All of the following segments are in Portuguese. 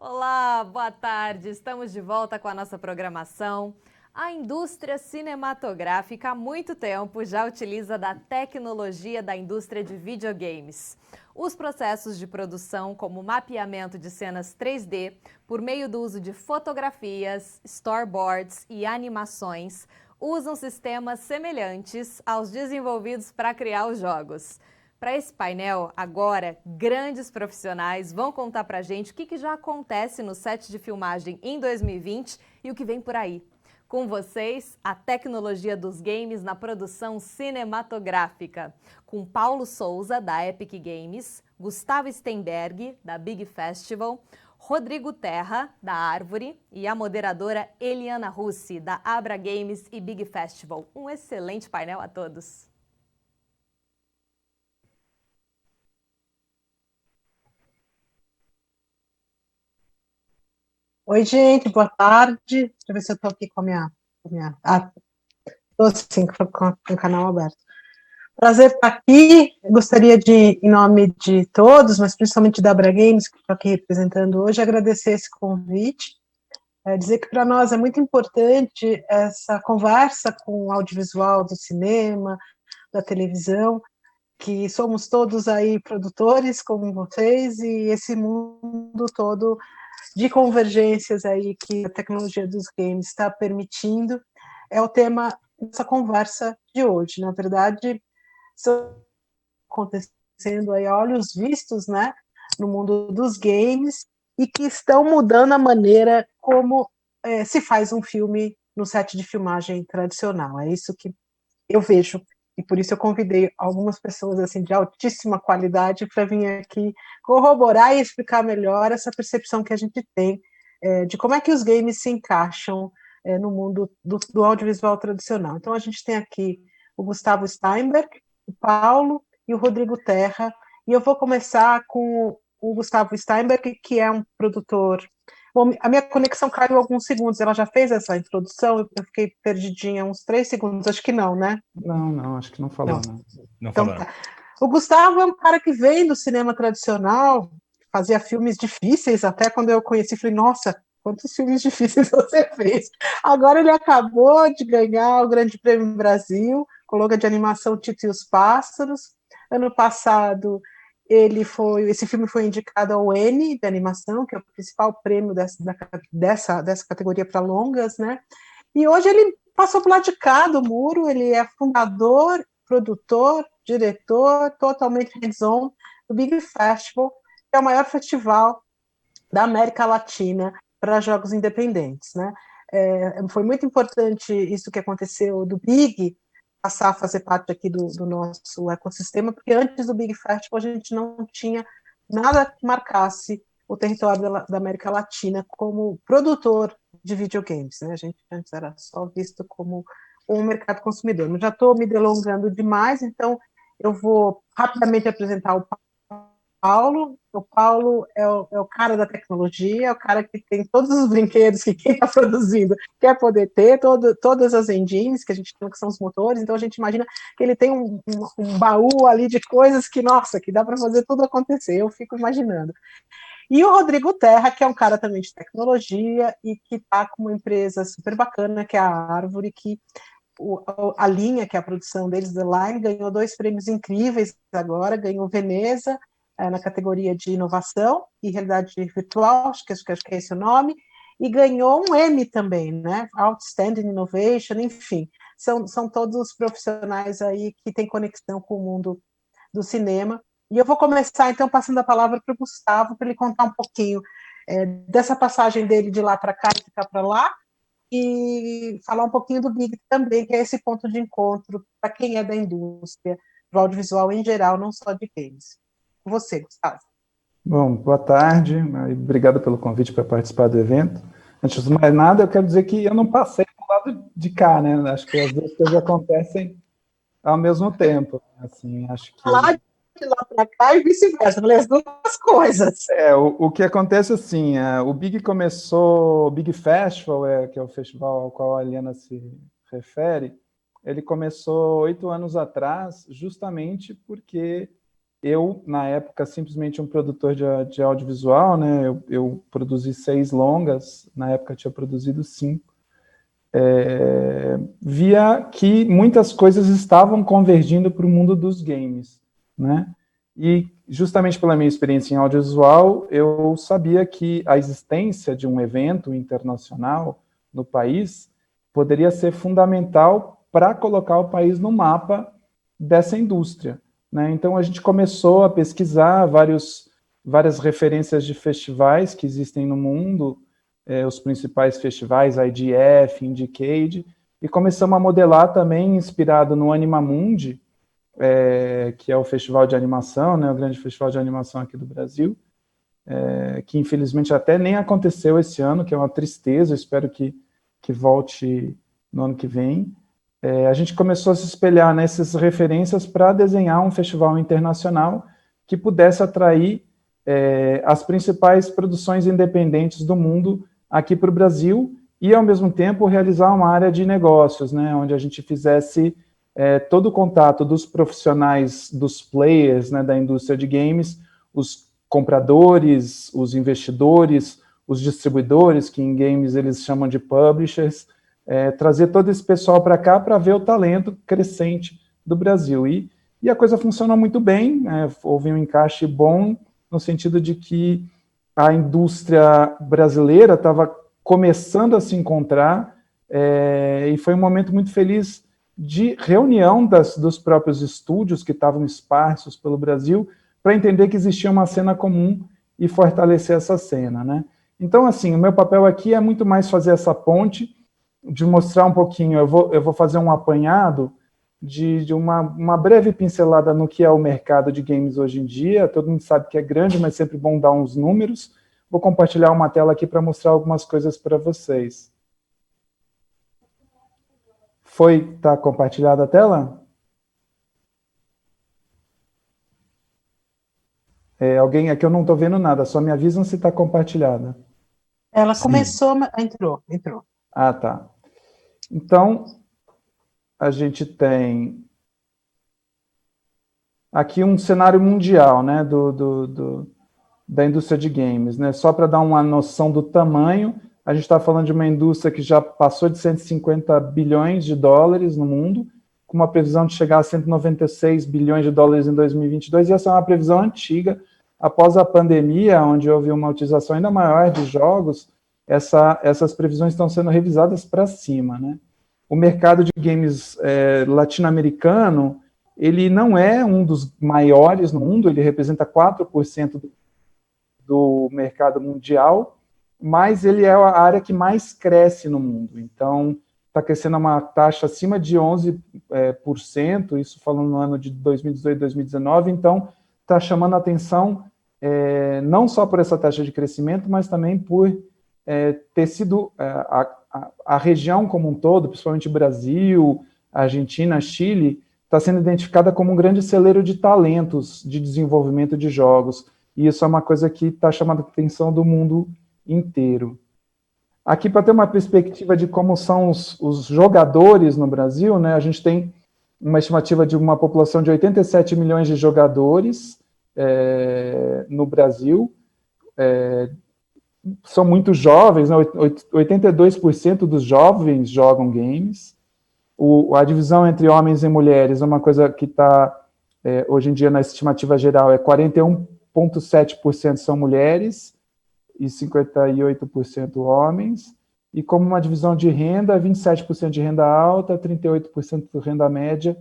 Olá, boa tarde. Estamos de volta com a nossa programação. A indústria cinematográfica há muito tempo já utiliza da tecnologia da indústria de videogames. Os processos de produção, como mapeamento de cenas 3D, por meio do uso de fotografias, storyboards e animações, usam sistemas semelhantes aos desenvolvidos para criar os jogos. Para esse painel, agora, grandes profissionais vão contar para a gente o que já acontece no set de filmagem em 2020 e o que vem por aí. Com vocês, a tecnologia dos games na produção cinematográfica, com Paulo Souza, da Epic Games, Gustavo Steinberg, da Big Festival, Rodrigo Terra, da Árvore, e a moderadora Eliana Russi, da Abra Games e Big Festival. Um excelente painel a todos! Oi, gente, boa tarde. Deixa eu ver se eu estou aqui estou sim, com o canal aberto. Prazer estar aqui. Eu gostaria de, em nome de todos, mas principalmente da Abra Games, que estou aqui representando hoje, agradecer esse convite. Dizer que para nós é muito importante essa conversa com o audiovisual do cinema, da televisão, que somos todos aí produtores, como vocês, e esse mundo todo de convergências aí que a tecnologia dos games está permitindo, é o tema dessa conversa de hoje. Na verdade, estão acontecendo aí a olhos vistos, né, no mundo dos games, e que estão mudando a maneira como se faz um filme no set de filmagem tradicional. É isso que eu vejo, e por isso eu convidei algumas pessoas assim de altíssima qualidade para vir aqui corroborar e explicar melhor essa percepção que a gente tem de como é que os games se encaixam no mundo do audiovisual tradicional. Então a gente tem aqui o Gustavo Steinberg, o Paulo e o Rodrigo Terra, e eu vou começar com o Gustavo Steinberg, que é um produtor. Bom, a minha conexão caiu alguns segundos. Ela já fez essa introdução? Eu fiquei perdidinha uns 3 segundos. Acho que não, né? Não, acho que não falou, não. Não Então falaram. tá. O Gustavo é um cara que vem do cinema tradicional, fazia filmes difíceis, até quando eu conheci, falei, nossa, quantos filmes difíceis você fez. Agora ele acabou de ganhar o Grande Prêmio Brasil, com longa de animação Tito e os Pássaros. Ano passado, esse filme foi indicado ao N de animação, que é o principal prêmio dessa categoria para longas, né? E hoje ele passou para o lado de cá do muro, ele é fundador, produtor, diretor, totalmente hands-on do Big Festival, que é o maior festival da América Latina para jogos independentes, né? Foi muito importante isso que aconteceu do Big passar a fazer parte aqui do nosso ecossistema, porque antes do Big Festival a gente não tinha nada que marcasse o território da América Latina como produtor de videogames, né? A gente antes era só visto como um mercado consumidor. Mas já estou me delongando demais, então eu vou rapidamente apresentar o Paulo. O Paulo é o cara da tecnologia, é o cara que tem todos os brinquedos que quem está produzindo quer poder ter, todas as engines que a gente tem, que são os motores, então a gente imagina que ele tem um baú ali de coisas que, nossa, que dá para fazer tudo acontecer, eu fico imaginando. E o Rodrigo Terra, que é um cara também de tecnologia e que está com uma empresa super bacana, que é a Árvore, que a linha, que é a produção deles, The Line, ganhou 2 prêmios incríveis agora, ganhou Veneza, na categoria de inovação e realidade virtual, acho que é esse o nome, e ganhou um Emmy também, né? Outstanding Innovation, enfim, são todos profissionais aí que têm conexão com o mundo do cinema. E eu vou começar, então, passando a palavra para o Gustavo, para ele contar um pouquinho dessa passagem dele de lá para cá e de cá para lá, e falar um pouquinho do Big também, que é esse ponto de encontro para quem é da indústria do audiovisual em geral, não só de games. Com você, Gustavo. Bom, boa tarde, obrigado pelo convite para participar do evento. Antes de mais nada, eu quero dizer que eu não passei do lado de cá, né? Acho que as duas coisas acontecem ao mesmo tempo. Assim, acho que Lá de lá para cá e vice-versa, falei as duas coisas. o que acontece assim, o Big começou, o Big Festival, que é o festival ao qual a Eliana se refere, ele começou 8 anos atrás, justamente porque eu, na época, simplesmente um produtor de audiovisual, né? Eu produzi 6 longas, na época tinha produzido 5. Via que muitas coisas estavam convergindo para o mundo dos games, né? E justamente pela minha experiência em audiovisual, eu sabia que a existência de um evento internacional no país poderia ser fundamental para colocar o país no mapa dessa indústria, né? Então a gente começou a pesquisar várias referências de festivais que existem no mundo, os principais festivais, IDF, Indiecade, e começamos a modelar também inspirado no Animamundi, que é o festival de animação, né, o grande festival de animação aqui do Brasil, que infelizmente até nem aconteceu esse ano, que é uma tristeza, eu espero que volte no ano que vem. A gente começou a se espelhar nessas referências para desenhar um festival internacional que pudesse atrair as principais produções independentes do mundo aqui para o Brasil e, ao mesmo tempo, realizar uma área de negócios, né, onde a gente fizesse todo o contato dos profissionais, dos players, né, da indústria de games, os compradores, os investidores, os distribuidores, que em games eles chamam de publishers, trazer todo esse pessoal para cá para ver o talento crescente do Brasil. E a coisa funcionou muito bem, houve um encaixe bom, no sentido de que a indústria brasileira estava começando a se encontrar, e foi um momento muito feliz de reunião dos próprios estúdios que estavam esparsos pelo Brasil, para entender que existia uma cena comum e fortalecer essa cena, né? Então, assim, o meu papel aqui é muito mais fazer essa ponte, de mostrar um pouquinho, eu vou fazer um apanhado de uma breve pincelada no que é o mercado de games hoje em dia. Todo mundo sabe que é grande, mas sempre bom dar uns números. Vou compartilhar uma tela aqui para mostrar algumas coisas para vocês. Tá compartilhada a tela? Alguém aqui, eu não estou vendo nada, só me avisam se está compartilhada. Ela começou, entrou. Ah, tá. Então, a gente tem aqui um cenário mundial, né, da indústria de games, né? Só para dar uma noção do tamanho, a gente está falando de uma indústria que já passou de 150 bilhões de dólares no mundo, com uma previsão de chegar a 196 bilhões de dólares em 2022, e essa é uma previsão antiga. Após a pandemia, onde houve uma utilização ainda maior de jogos, essas previsões estão sendo revisadas para cima, né? O mercado de games latino-americano, ele não é um dos maiores no mundo, ele representa 4% do mercado mundial, mas ele é a área que mais cresce no mundo. Então, está crescendo a uma taxa acima de 11%, isso falando no ano de 2018, 2019, então está chamando a atenção não só por essa taxa de crescimento, mas também por ter sido a região como um todo, principalmente Brasil, Argentina, Chile, está sendo identificada como um grande celeiro de talentos de desenvolvimento de jogos. E isso é uma coisa que está chamando a atenção do mundo inteiro. Aqui, para ter uma perspectiva de como são os jogadores no Brasil, né, a gente tem uma estimativa de uma população de 87 milhões de jogadores no Brasil. São muito jovens, né, 82% dos jovens jogam games. A divisão entre homens e mulheres é uma coisa que está, hoje em dia, na estimativa geral, 41,7% são mulheres e 58% homens. E como uma divisão de renda, 27% de renda alta, 38% de renda média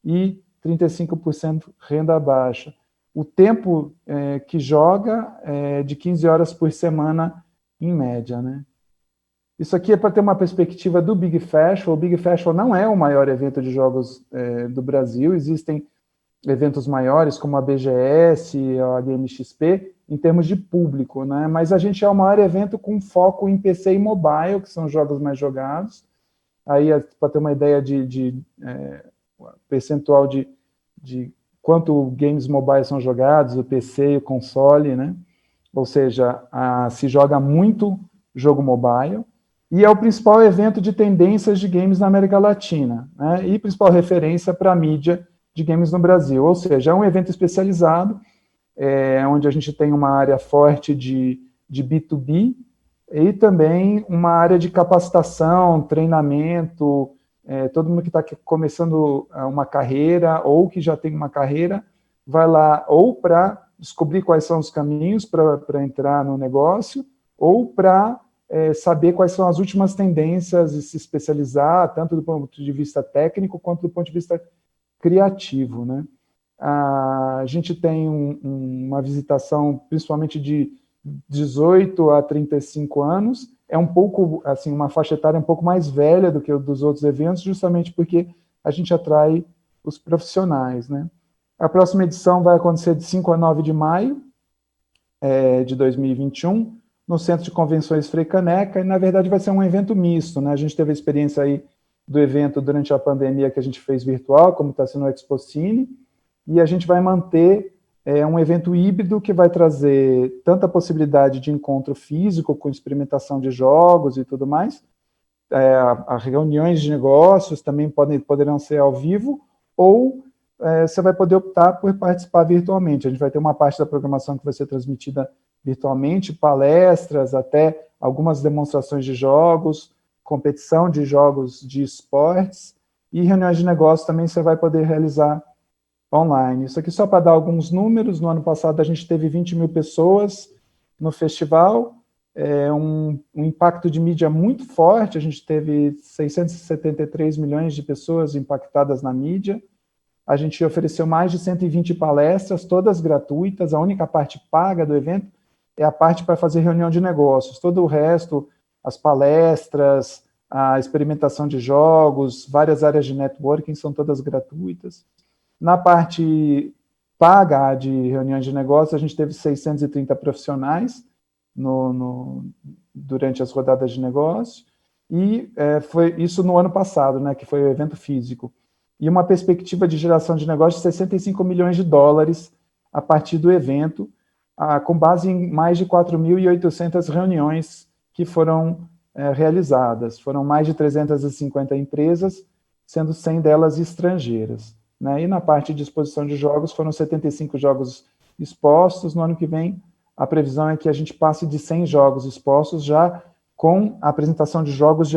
e 35% renda baixa. O tempo que joga é de 15 horas por semana, em média, né? Isso aqui é para ter uma perspectiva do Big Festival. O Big Festival não é o maior evento de jogos do Brasil. Existem eventos maiores, como a BGS, a GameXP, em termos de público, né? Mas a gente é o maior evento com foco em PC e mobile, que são os jogos mais jogados. Aí, para ter uma ideia de percentual de quanto games mobile são jogados, o PC e o console, né? Ou seja, se joga muito jogo mobile, e é o principal evento de tendências de games na América Latina, né? E principal referência para a mídia de games no Brasil. Ou seja, é um evento especializado, onde a gente tem uma área forte de B2B e também uma área de capacitação, treinamento, todo mundo que está começando uma carreira ou que já tem uma carreira vai lá ou para descobrir quais são os caminhos para entrar no negócio ou para saber quais são as últimas tendências e se especializar, tanto do ponto de vista técnico quanto do ponto de vista criativo, né? A gente tem uma visitação principalmente de 18 a 35 anos, é um pouco, assim, uma faixa etária um pouco mais velha do que o dos outros eventos, justamente porque a gente atrai os profissionais, né? A próxima edição vai acontecer de 5 a 9 de maio de 2021, no Centro de Convenções Frei Caneca, e na verdade vai ser um evento misto, né? A gente teve a experiência aí do evento durante a pandemia que a gente fez virtual, como está sendo o Expocine, e a gente vai manter um evento híbrido que vai trazer tanta possibilidade de encontro físico com experimentação de jogos e tudo mais, as reuniões de negócios também poderão ser ao vivo, ou você vai poder optar por participar virtualmente. A gente vai ter uma parte da programação que vai ser transmitida virtualmente, palestras, até algumas demonstrações de jogos, competição de jogos de esportes, e reuniões de negócios também você vai poder realizar online. Isso aqui só para dar alguns números. No ano passado a gente teve 20 mil pessoas no festival, um impacto de mídia muito forte, a gente teve 673 milhões de pessoas impactadas na mídia, a gente ofereceu mais de 120 palestras, todas gratuitas, a única parte paga do evento é a parte para fazer reunião de negócios, todo o resto, as palestras, a experimentação de jogos, várias áreas de networking são todas gratuitas. Na parte paga de reuniões de negócios, a gente teve 630 profissionais durante as rodadas de negócio, e foi isso no ano passado, né, que foi o evento físico. E uma perspectiva de geração de negócio de 65 milhões de dólares a partir do evento, com base em mais de 4.800 reuniões que foram realizadas. Foram mais de 350 empresas, sendo 100 delas estrangeiras, né? E na parte de exposição de jogos, foram 75 jogos expostos. No ano que vem, a previsão é que a gente passe de 100 jogos expostos, já com a apresentação de jogos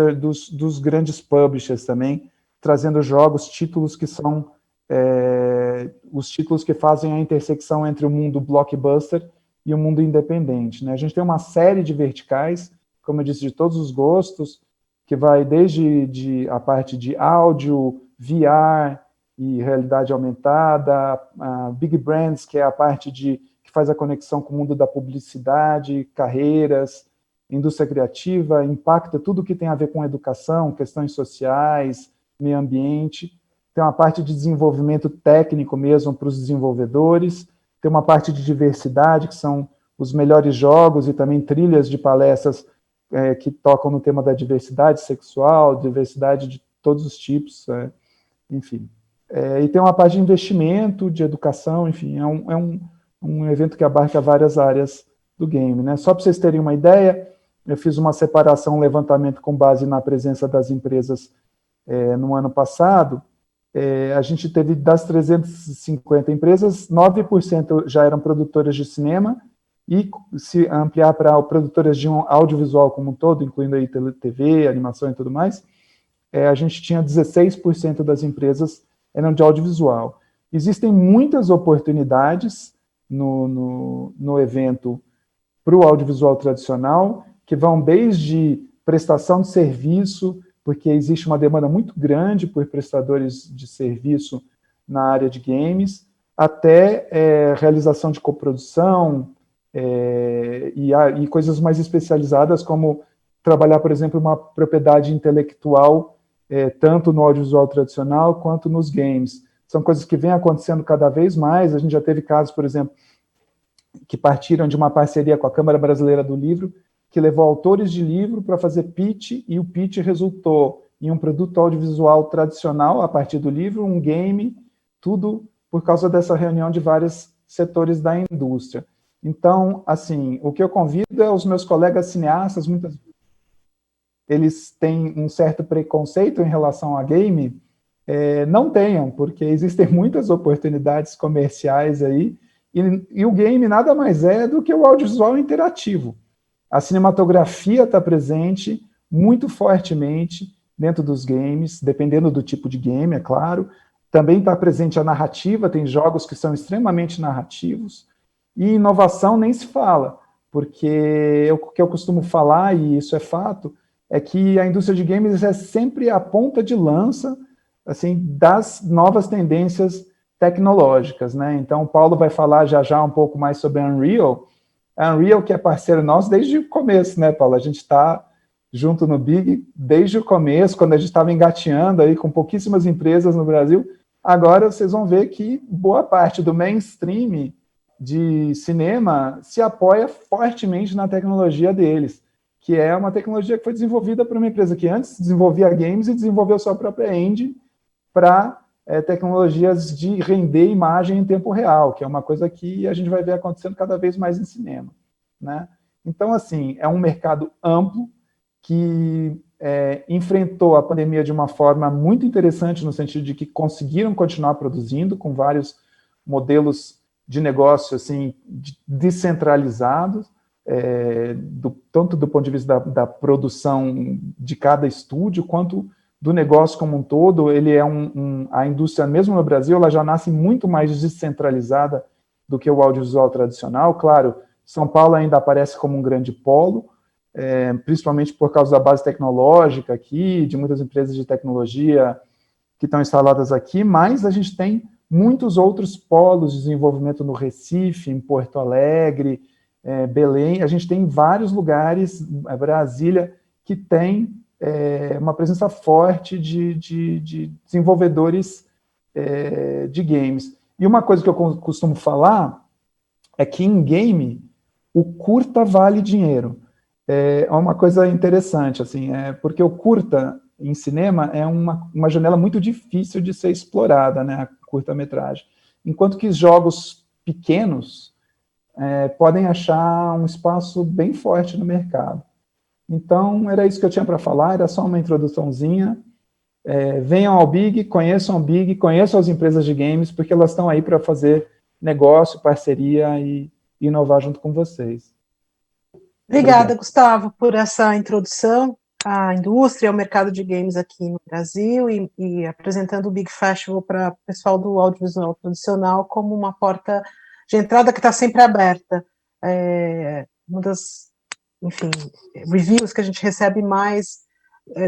dos grandes publishers também, trazendo jogos, títulos que são os títulos que fazem a intersecção entre o mundo blockbuster e o mundo independente, né? A gente tem uma série de verticais, como eu disse, de todos os gostos, que vai desde a parte de áudio, VR e realidade aumentada, a Big Brands, que é a parte que faz a conexão com o mundo da publicidade, carreiras, indústria criativa, impacta tudo que tem a ver com educação, questões sociais, meio ambiente. Tem uma parte de desenvolvimento técnico mesmo para os desenvolvedores, tem uma parte de diversidade, que são os melhores jogos, e também trilhas de palestras que tocam no tema da diversidade sexual, diversidade de todos os tipos, enfim. E tem uma parte de investimento, de educação, enfim, é um evento que abarca várias áreas do game, né? Só para vocês terem uma ideia, eu fiz uma separação, um levantamento com base na presença das empresas no ano passado. A gente teve, das 350 empresas, 9% já eram produtoras de cinema, e se ampliar para produtoras de um audiovisual como um todo, incluindo aí TV, animação e tudo mais, a gente tinha 16% das empresas eram de audiovisual. Existem muitas oportunidades no evento para o audiovisual tradicional, que vão desde prestação de serviço, porque existe uma demanda muito grande por prestadores de serviço na área de games, até realização de coprodução, e coisas mais especializadas, como trabalhar, por exemplo, uma propriedade intelectual, tanto no audiovisual tradicional quanto nos games. São coisas que vêm acontecendo cada vez mais. A gente já teve casos, por exemplo, que partiram de uma parceria com a Câmara Brasileira do Livro, que levou autores de livro para fazer pitch, e o pitch resultou em um produto audiovisual tradicional a partir do livro, um game, tudo por causa dessa reunião de vários setores da indústria. Então, assim, o que eu convido é os meus colegas cineastas, muitas vezes eles têm um certo preconceito em relação a game, não tenham, porque existem muitas oportunidades comerciais aí, e o game nada mais é do que o audiovisual interativo. A cinematografia está presente muito fortemente dentro dos games, dependendo do tipo de game, é claro. Também está presente a narrativa, tem jogos que são extremamente narrativos, e inovação nem se fala, porque o que eu costumo falar, e isso é fato, é que a indústria de games é sempre a ponta de lança assim, das novas tendências tecnológicas, né? Então, o Paulo vai falar já um pouco mais sobre a Unreal. A Unreal, que é parceiro nosso desde o começo, né, Paulo? A gente está junto no Big desde o começo, quando a gente estava engateando aí com pouquíssimas empresas no Brasil. Agora vocês vão ver que boa parte do mainstream de cinema se apoia fortemente na tecnologia deles, que é uma tecnologia que foi desenvolvida por uma empresa que antes desenvolvia games e desenvolveu sua própria engine para tecnologias de render imagem em tempo real, que é uma coisa que a gente vai ver acontecendo cada vez mais em cinema, né? Então, assim, é um mercado amplo que enfrentou a pandemia de uma forma muito interessante, no sentido de que conseguiram continuar produzindo com vários modelos de negócio assim, descentralizados, tanto do ponto de vista da produção de cada estúdio, quanto do negócio como um todo. Ele é a indústria, mesmo no Brasil, ela já nasce muito mais descentralizada do que o audiovisual tradicional. Claro, São Paulo ainda aparece como um grande polo, principalmente por causa da base tecnológica aqui, de muitas empresas de tecnologia que estão instaladas aqui, mas a gente tem muitos outros polos de desenvolvimento no Recife, em Porto Alegre, Belém. A gente tem vários lugares, Brasília, que tem uma presença forte de desenvolvedores de games. E uma coisa que eu costumo falar é que em game o curta vale dinheiro. É uma coisa interessante, assim, porque o curta em cinema é uma janela muito difícil de ser explorada, né, a curta-metragem. Enquanto que jogos pequenos podem achar um espaço bem forte no mercado. Então, era isso que eu tinha para falar, era só uma introduçãozinha. Venham ao Big, conheçam o Big, conheçam as empresas de games, porque elas estão aí para fazer negócio, parceria e inovar junto com vocês. Obrigada, Obrigado. Gustavo, por essa introdução à indústria, ao mercado de games aqui no Brasil e apresentando o Big Festival para o pessoal do audiovisual tradicional como uma porta de entrada que está sempre aberta. Uma das, enfim, reviews que a gente recebe mais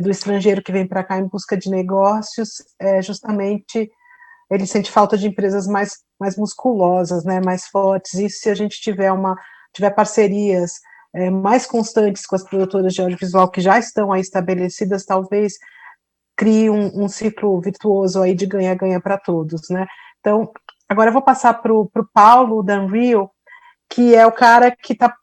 do estrangeiro que vem para cá em busca de negócios é justamente ele sente falta de empresas mais musculosas, né, mais fortes. E se a gente tiver parcerias mais constantes com as produtoras de audiovisual que já estão aí estabelecidas, talvez crie um ciclo virtuoso aí de ganha-ganha para todos, né? Então, agora eu vou passar para o Paulo da Unreal, que é o cara que tá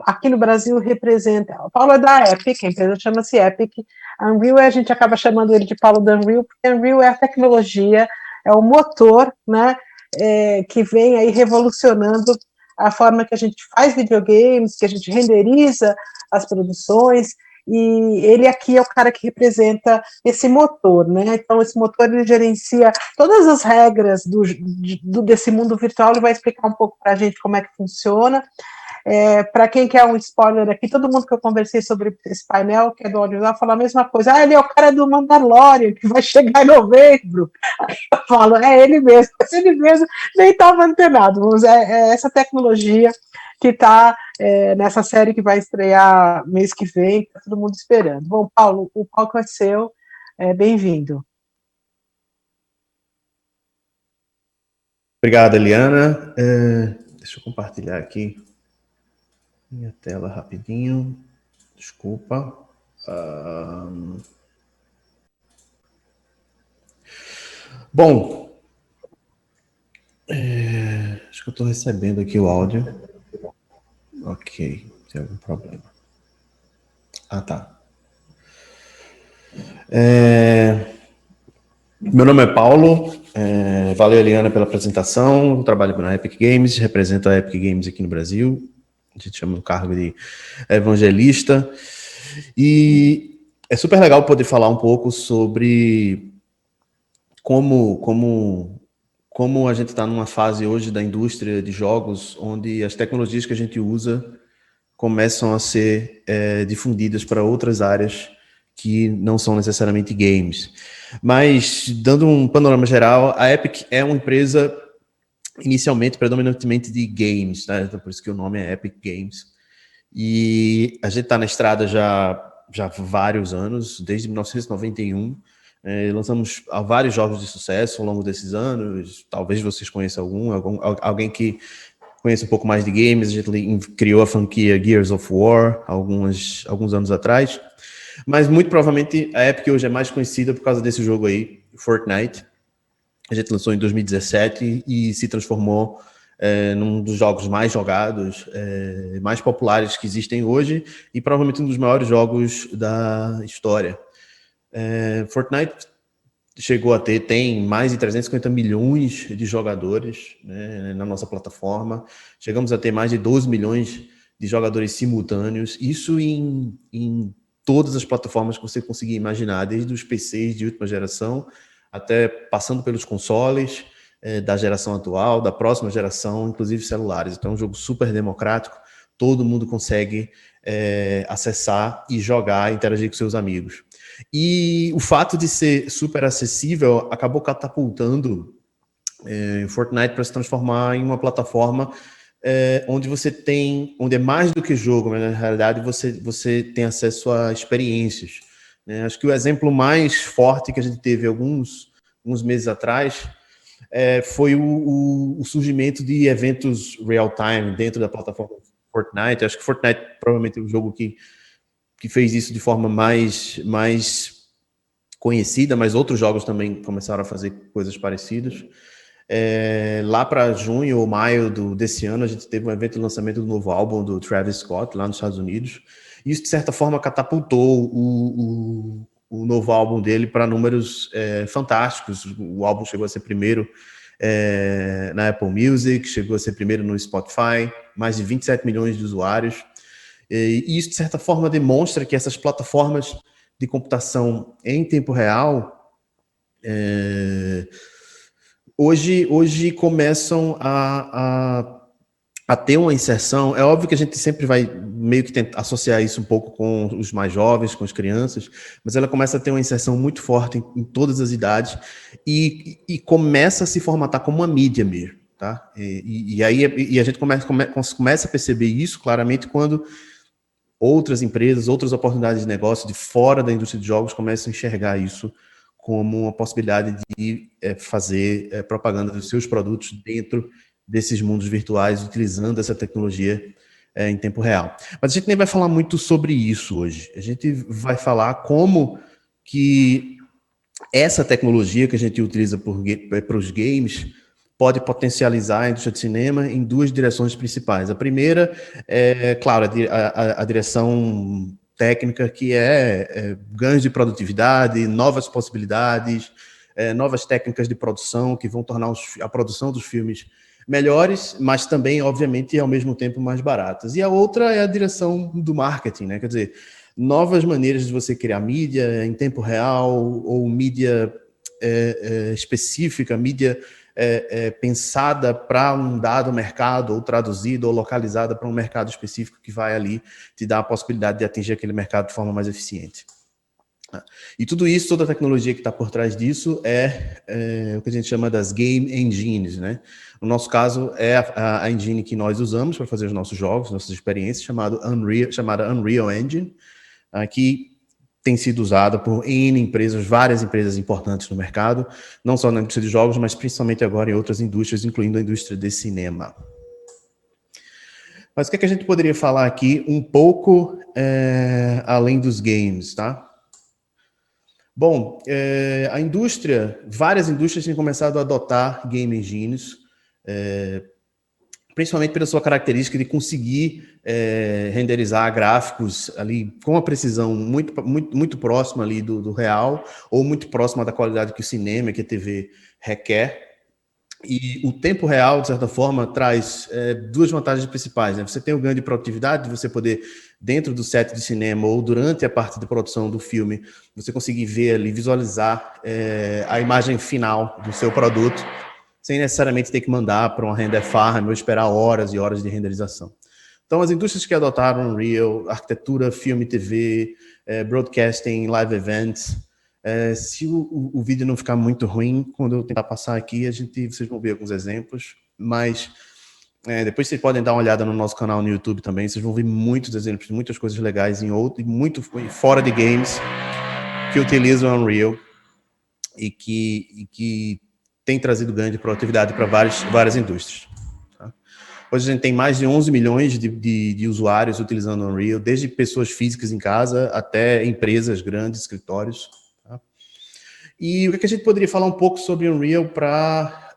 aqui no Brasil representa. O Paulo é da Epic, a empresa chama-se Epic. A Unreal, a gente acaba chamando ele de Paulo da Unreal, porque a Unreal é a tecnologia, é o motor, né, que vem aí revolucionando a forma que a gente faz videogames, que a gente renderiza as produções, e ele aqui é o cara que representa esse motor, né? Então, esse motor ele gerencia todas as regras desse mundo virtual. Ele vai explicar um pouco para a gente como é que funciona. Para quem quer um spoiler aqui, todo mundo que eu conversei sobre esse painel, que é do audiovisual, fala a mesma coisa. Ele é o cara do Mandalorian, que vai chegar em novembro. Aí eu falo, é ele mesmo, mas ele mesmo nem estava antenado. É essa tecnologia que está nessa série que vai estrear mês que vem, está todo mundo esperando. Bom, Paulo, o palco é seu, bem-vindo. Obrigado, Eliana. Deixa eu compartilhar aqui minha tela rapidinho. Desculpa. Bom, acho que eu estou recebendo aqui o áudio. Ok, tem algum problema. Tá. Meu nome é Paulo. Valeu, Eliana, pela apresentação. Eu trabalho na Epic Games, represento a Epic Games aqui no Brasil. A gente chama o cargo de evangelista. E é super legal poder falar um pouco sobre como a gente está numa fase hoje da indústria de jogos onde as tecnologias que a gente usa começam a ser difundidas para outras áreas que não são necessariamente games. Mas, dando um panorama geral, a Epic é uma empresa inicialmente, predominantemente de games, né? Então, por isso que o nome é Epic Games. E a gente está na estrada já há vários anos, desde 1991. Lançamos vários jogos de sucesso ao longo desses anos. Talvez vocês conheçam alguém que conheça um pouco mais de games. A gente criou a franquia Gears of War alguns anos atrás. Mas muito provavelmente a Epic hoje é mais conhecida por causa desse jogo aí, Fortnite. A gente lançou em 2017 e se transformou num dos jogos mais jogados, mais populares que existem hoje e provavelmente um dos maiores jogos da história. Fortnite tem mais de 350 milhões de jogadores, né, na nossa plataforma. Chegamos a ter mais de 12 milhões de jogadores simultâneos. Isso em todas as plataformas que você conseguir imaginar, desde os PCs de última geração até passando pelos consoles da geração atual, da próxima geração, inclusive celulares. Então é um jogo super democrático, todo mundo consegue acessar e jogar, interagir com seus amigos. E o fato de ser super acessível acabou catapultando Fortnite para se transformar em uma plataforma onde é mais do que jogo, mas na realidade você tem acesso a experiências. Acho que o exemplo mais forte que a gente teve alguns meses atrás foi o surgimento de eventos real-time dentro da plataforma Fortnite. Acho que Fortnite provavelmente é o jogo que fez isso de forma mais conhecida, mas outros jogos também começaram a fazer coisas parecidas. Lá para junho ou maio desse ano, a gente teve um evento de lançamento do novo álbum do Travis Scott, lá nos Estados Unidos. Isso, de certa forma, catapultou o novo álbum dele para números fantásticos. O álbum chegou a ser primeiro na Apple Music, chegou a ser primeiro no Spotify, mais de 27 milhões de usuários. E isso, de certa forma, demonstra que essas plataformas de computação em tempo real hoje começam a ter uma inserção. É óbvio que a gente sempre vai meio que tentar associar isso um pouco com os mais jovens, com as crianças, mas ela começa a ter uma inserção muito forte em todas as idades e começa a se formatar como uma mídia mesmo, tá? E aí a gente começa a perceber isso claramente quando outras empresas, outras oportunidades de negócio de fora da indústria de jogos começam a enxergar isso como uma possibilidade de fazer propaganda dos seus produtos dentro desses mundos virtuais, utilizando essa tecnologia em tempo real. Mas a gente nem vai falar muito sobre isso hoje. A gente vai falar como que essa tecnologia que a gente utiliza para os games pode potencializar a indústria de cinema em duas direções principais. A primeira é, claro, a direção técnica, que é ganhos de produtividade, novas possibilidades, novas técnicas de produção que vão tornar a produção dos filmes melhores, mas também, obviamente, ao mesmo tempo mais baratas. E a outra é a direção do marketing, né? Quer dizer, novas maneiras de você criar mídia em tempo real ou mídia específica, mídia pensada para um dado mercado, ou traduzida ou localizada para um mercado específico que vai ali te dar a possibilidade de atingir aquele mercado de forma mais eficiente. E tudo isso, toda a tecnologia que está por trás disso é o que a gente chama das game engines, né? No nosso caso, é a engine que nós usamos para fazer os nossos jogos, nossas experiências, chamada Unreal Engine, que tem sido usada por N empresas, várias empresas importantes no mercado, não só na indústria de jogos, mas principalmente agora em outras indústrias, incluindo a indústria de cinema. Mas o que é que a gente poderia falar aqui um pouco além dos games, tá? Bom, várias indústrias têm começado a adotar game engines, principalmente pela sua característica de conseguir renderizar gráficos ali com uma precisão muito próxima ali do real, ou muito próxima da qualidade que o cinema, que a TV requer. E o tempo real, de certa forma, traz duas vantagens principais, né? Você tem o ganho de produtividade, de você poder, dentro do set de cinema ou durante a parte de produção do filme, você conseguir ver ali, visualizar a imagem final do seu produto, sem necessariamente ter que mandar para uma render farm ou esperar horas e horas de renderização. Então, as indústrias que adotaram Unreal, arquitetura, filme, TV, broadcasting, live events, se o vídeo não ficar muito ruim, quando eu tentar passar aqui, vocês vão ver alguns exemplos, mas depois vocês podem dar uma olhada no nosso canal no YouTube também, vocês vão ver muitos exemplos, muitas coisas legais e muito fora de games que utilizam Unreal e que tem trazido ganho de produtividade para várias indústrias. Tá? Hoje a gente tem mais de 11 milhões de usuários utilizando Unreal, desde pessoas físicas em casa até empresas grandes, escritórios. Tá? E o que a gente poderia falar um pouco sobre Unreal para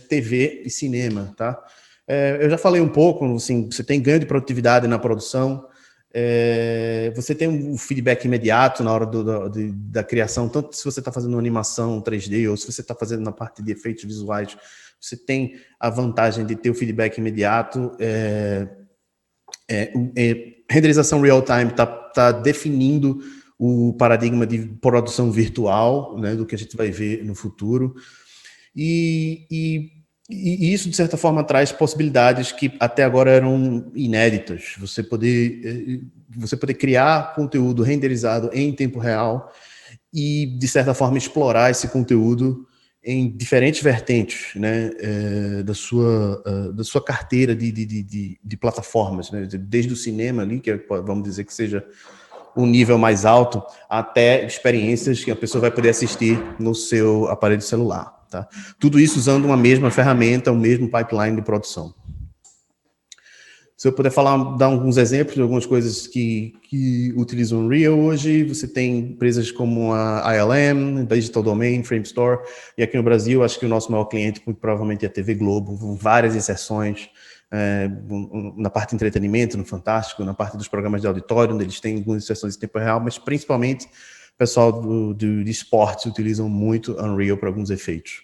TV e cinema? Tá? Eu já falei um pouco, assim, você tem ganho de produtividade na produção, você tem um feedback imediato na hora da criação, tanto se você está fazendo uma animação 3D ou se você está fazendo na parte de efeitos visuais, você tem a vantagem de ter o feedback imediato. Renderização real-time está definindo o paradigma de produção virtual, né, do que a gente vai ver no futuro. E isso, de certa forma, traz possibilidades que até agora eram inéditas. Você poder criar conteúdo renderizado em tempo real e, de certa forma, explorar esse conteúdo em diferentes vertentes, né, da sua carteira de plataformas, né, desde o cinema ali, que vamos dizer que seja um nível mais alto, até experiências que a pessoa vai poder assistir no seu aparelho celular. Tá? Tudo isso usando uma mesma ferramenta, o mesmo pipeline de produção. Se eu puder dar alguns exemplos de algumas coisas que utilizam Unreal hoje, você tem empresas como a ILM, Digital Domain, Framestore, e aqui no Brasil, acho que o nosso maior cliente muito provavelmente é a TV Globo, com várias inserções na parte de entretenimento, no Fantástico, na parte dos programas de auditório, onde eles têm algumas inserções em tempo real, mas principalmente o pessoal de esportes utilizam muito Unreal para alguns efeitos.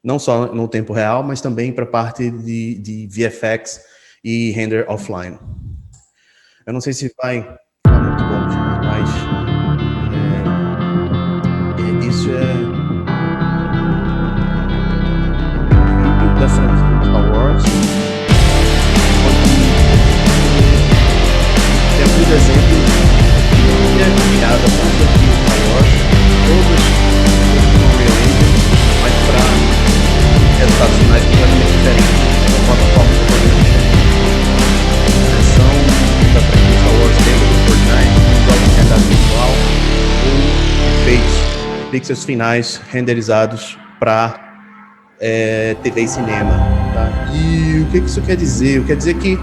Não só no tempo real, mas também para a parte de VFX e render offline. Eu não sei se vai ficar muito bom, mas isso da franquia Star Wars. Tem alguns exemplos que é criada para a franquia Star Wars, todos com Unreal Engine, mas para resultados finais completamente diferentes. Uma plataforma completamente diferente. A versão da franquia Star Wars dentro do Fortnite, jogos de realidade virtual ou efeitos, pixels finais renderizados para TV e cinema. Tá? E o que isso quer dizer? Quer dizer que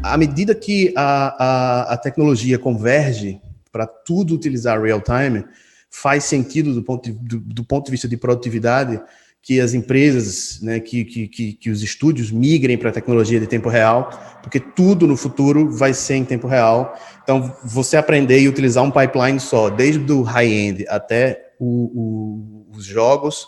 à medida que a tecnologia converge para tudo utilizar real-time, faz sentido do ponto de vista de produtividade que as empresas, né, que os estúdios migrem para a tecnologia de tempo real, porque tudo no futuro vai ser em tempo real. Então, você aprender e utilizar um pipeline só, desde o high-end até os jogos,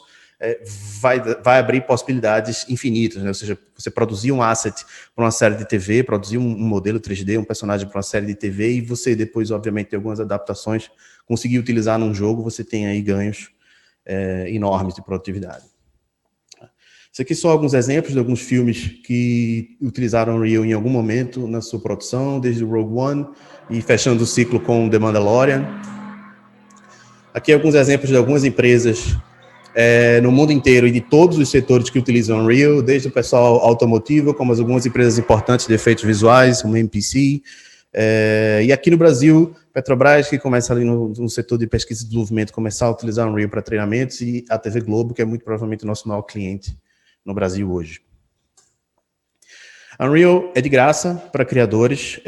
vai abrir possibilidades infinitas, né? Ou seja, você produzir um asset para uma série de TV, produzir um modelo 3D, um personagem para uma série de TV, e você depois, obviamente, ter algumas adaptações, conseguir utilizar num jogo, você tem aí ganhos enormes de produtividade. Isso aqui são alguns exemplos de alguns filmes que utilizaram Unreal em algum momento na sua produção, desde o Rogue One e fechando o ciclo com The Mandalorian. Aqui alguns exemplos de algumas empresas no mundo inteiro e de todos os setores que utilizam Unreal, desde o pessoal automotivo, como algumas empresas importantes de efeitos visuais, como a MPC, e aqui no Brasil, Petrobras, que começa ali no setor de pesquisa e desenvolvimento, começar a utilizar Unreal para treinamentos, e a TV Globo, que é muito provavelmente o nosso maior cliente no Brasil hoje. Unreal é de graça para criadores,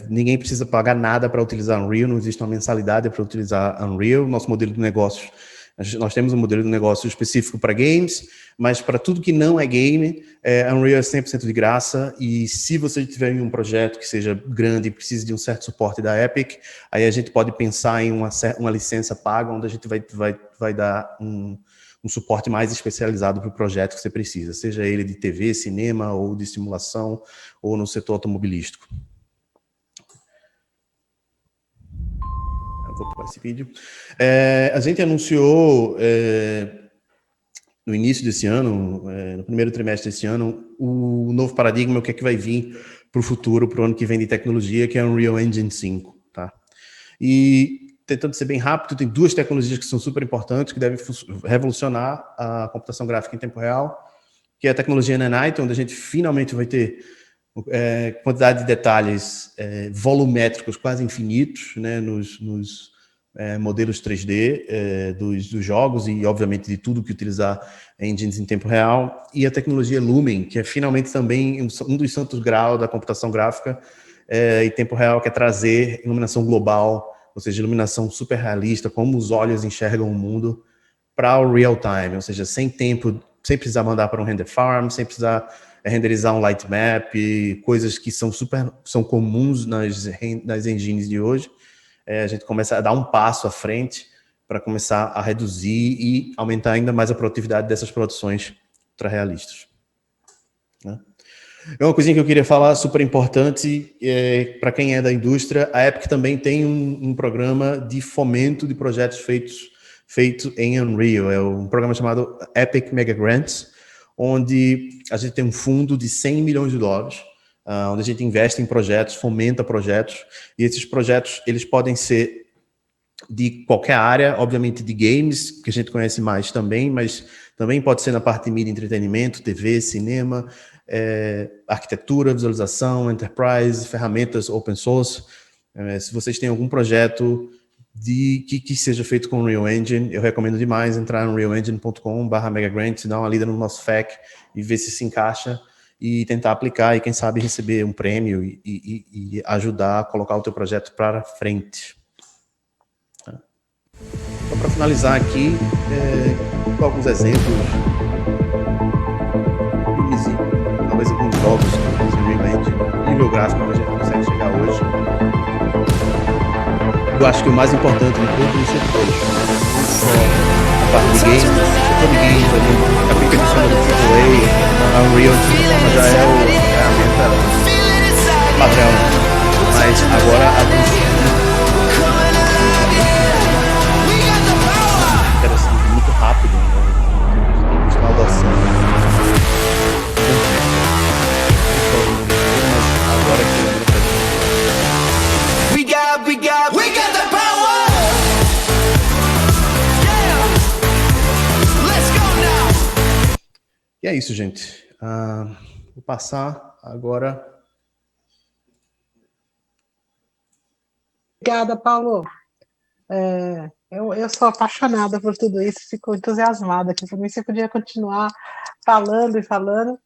ninguém precisa pagar nada para utilizar Unreal, não existe uma mensalidade para utilizar Unreal. Nosso modelo de negócios, nós temos um modelo de negócio específico para games, mas para tudo que não é game, Unreal é 100% de graça, e se você tiver um projeto que seja grande e precise de um certo suporte da Epic, aí a gente pode pensar em uma licença paga, onde a gente vai dar um um suporte mais especializado para o projeto que você precisa, seja ele de TV, cinema ou de simulação ou no setor automobilístico. Eu vou pular esse vídeo. A gente anunciou no início desse ano, no primeiro trimestre desse ano, o novo paradigma, o que é que vai vir para o futuro, para o ano que vem de tecnologia, que é o Unreal Engine 5. Tá? E tentando ser bem rápido, tem duas tecnologias que são super importantes, que devem revolucionar a computação gráfica em tempo real, que é a tecnologia Nanite, onde a gente finalmente vai ter quantidade de detalhes volumétricos quase infinitos, né, nos modelos 3D dos jogos e, obviamente, de tudo que utilizar engines em tempo real, e a tecnologia Lumen, que é finalmente também um dos santos graus da computação gráfica em tempo real, que é trazer iluminação global, ou seja, iluminação super realista, como os olhos enxergam o mundo, para o real time, ou seja, sem tempo, sem precisar mandar para um render farm, sem precisar renderizar um light map, coisas que são comuns nas engines de hoje. A gente começa a dar um passo à frente para começar a reduzir e aumentar ainda mais a produtividade dessas produções ultra-realistas. É uma coisinha que eu queria falar super importante para quem é da indústria. A Epic também tem um programa de fomento de projetos feito em Unreal. É um programa chamado Epic Mega Grants, onde a gente tem um fundo de $100 milhões, onde a gente investe em projetos, fomenta projetos, e esses projetos eles podem ser de qualquer área, obviamente de games, que a gente conhece mais também, mas também pode ser na parte de mídia e entretenimento, TV, cinema, arquitetura, visualização, enterprise, ferramentas open source. Se vocês têm algum projeto que seja feito com Unreal Engine, eu recomendo demais entrar no unrealengine.com/megagrants, dar uma lida no nosso FAQ e ver se encaixa e tentar aplicar e quem sabe receber um prêmio e ajudar a colocar o teu projeto para frente. Então, para finalizar aqui, alguns exemplos, filmes e talvez alguns jogos do Unreal Engine, nível gráfico que a gente consegue chegar hoje. Eu acho que o mais importante de todos os setores, não só a parte de games, o setor de games, a aplicação do AAA, a Unreal de certa forma já é a ferramenta padrão, mas agora a interessante, muito rápido, né? Uma adoção. Mas agora que We got the power! Yeah! Let's go now! E é isso, gente. Vou passar agora. Obrigada, Paulo. Eu sou apaixonada por tudo isso, fico entusiasmada aqui. Por mim, você podia continuar falando e falando,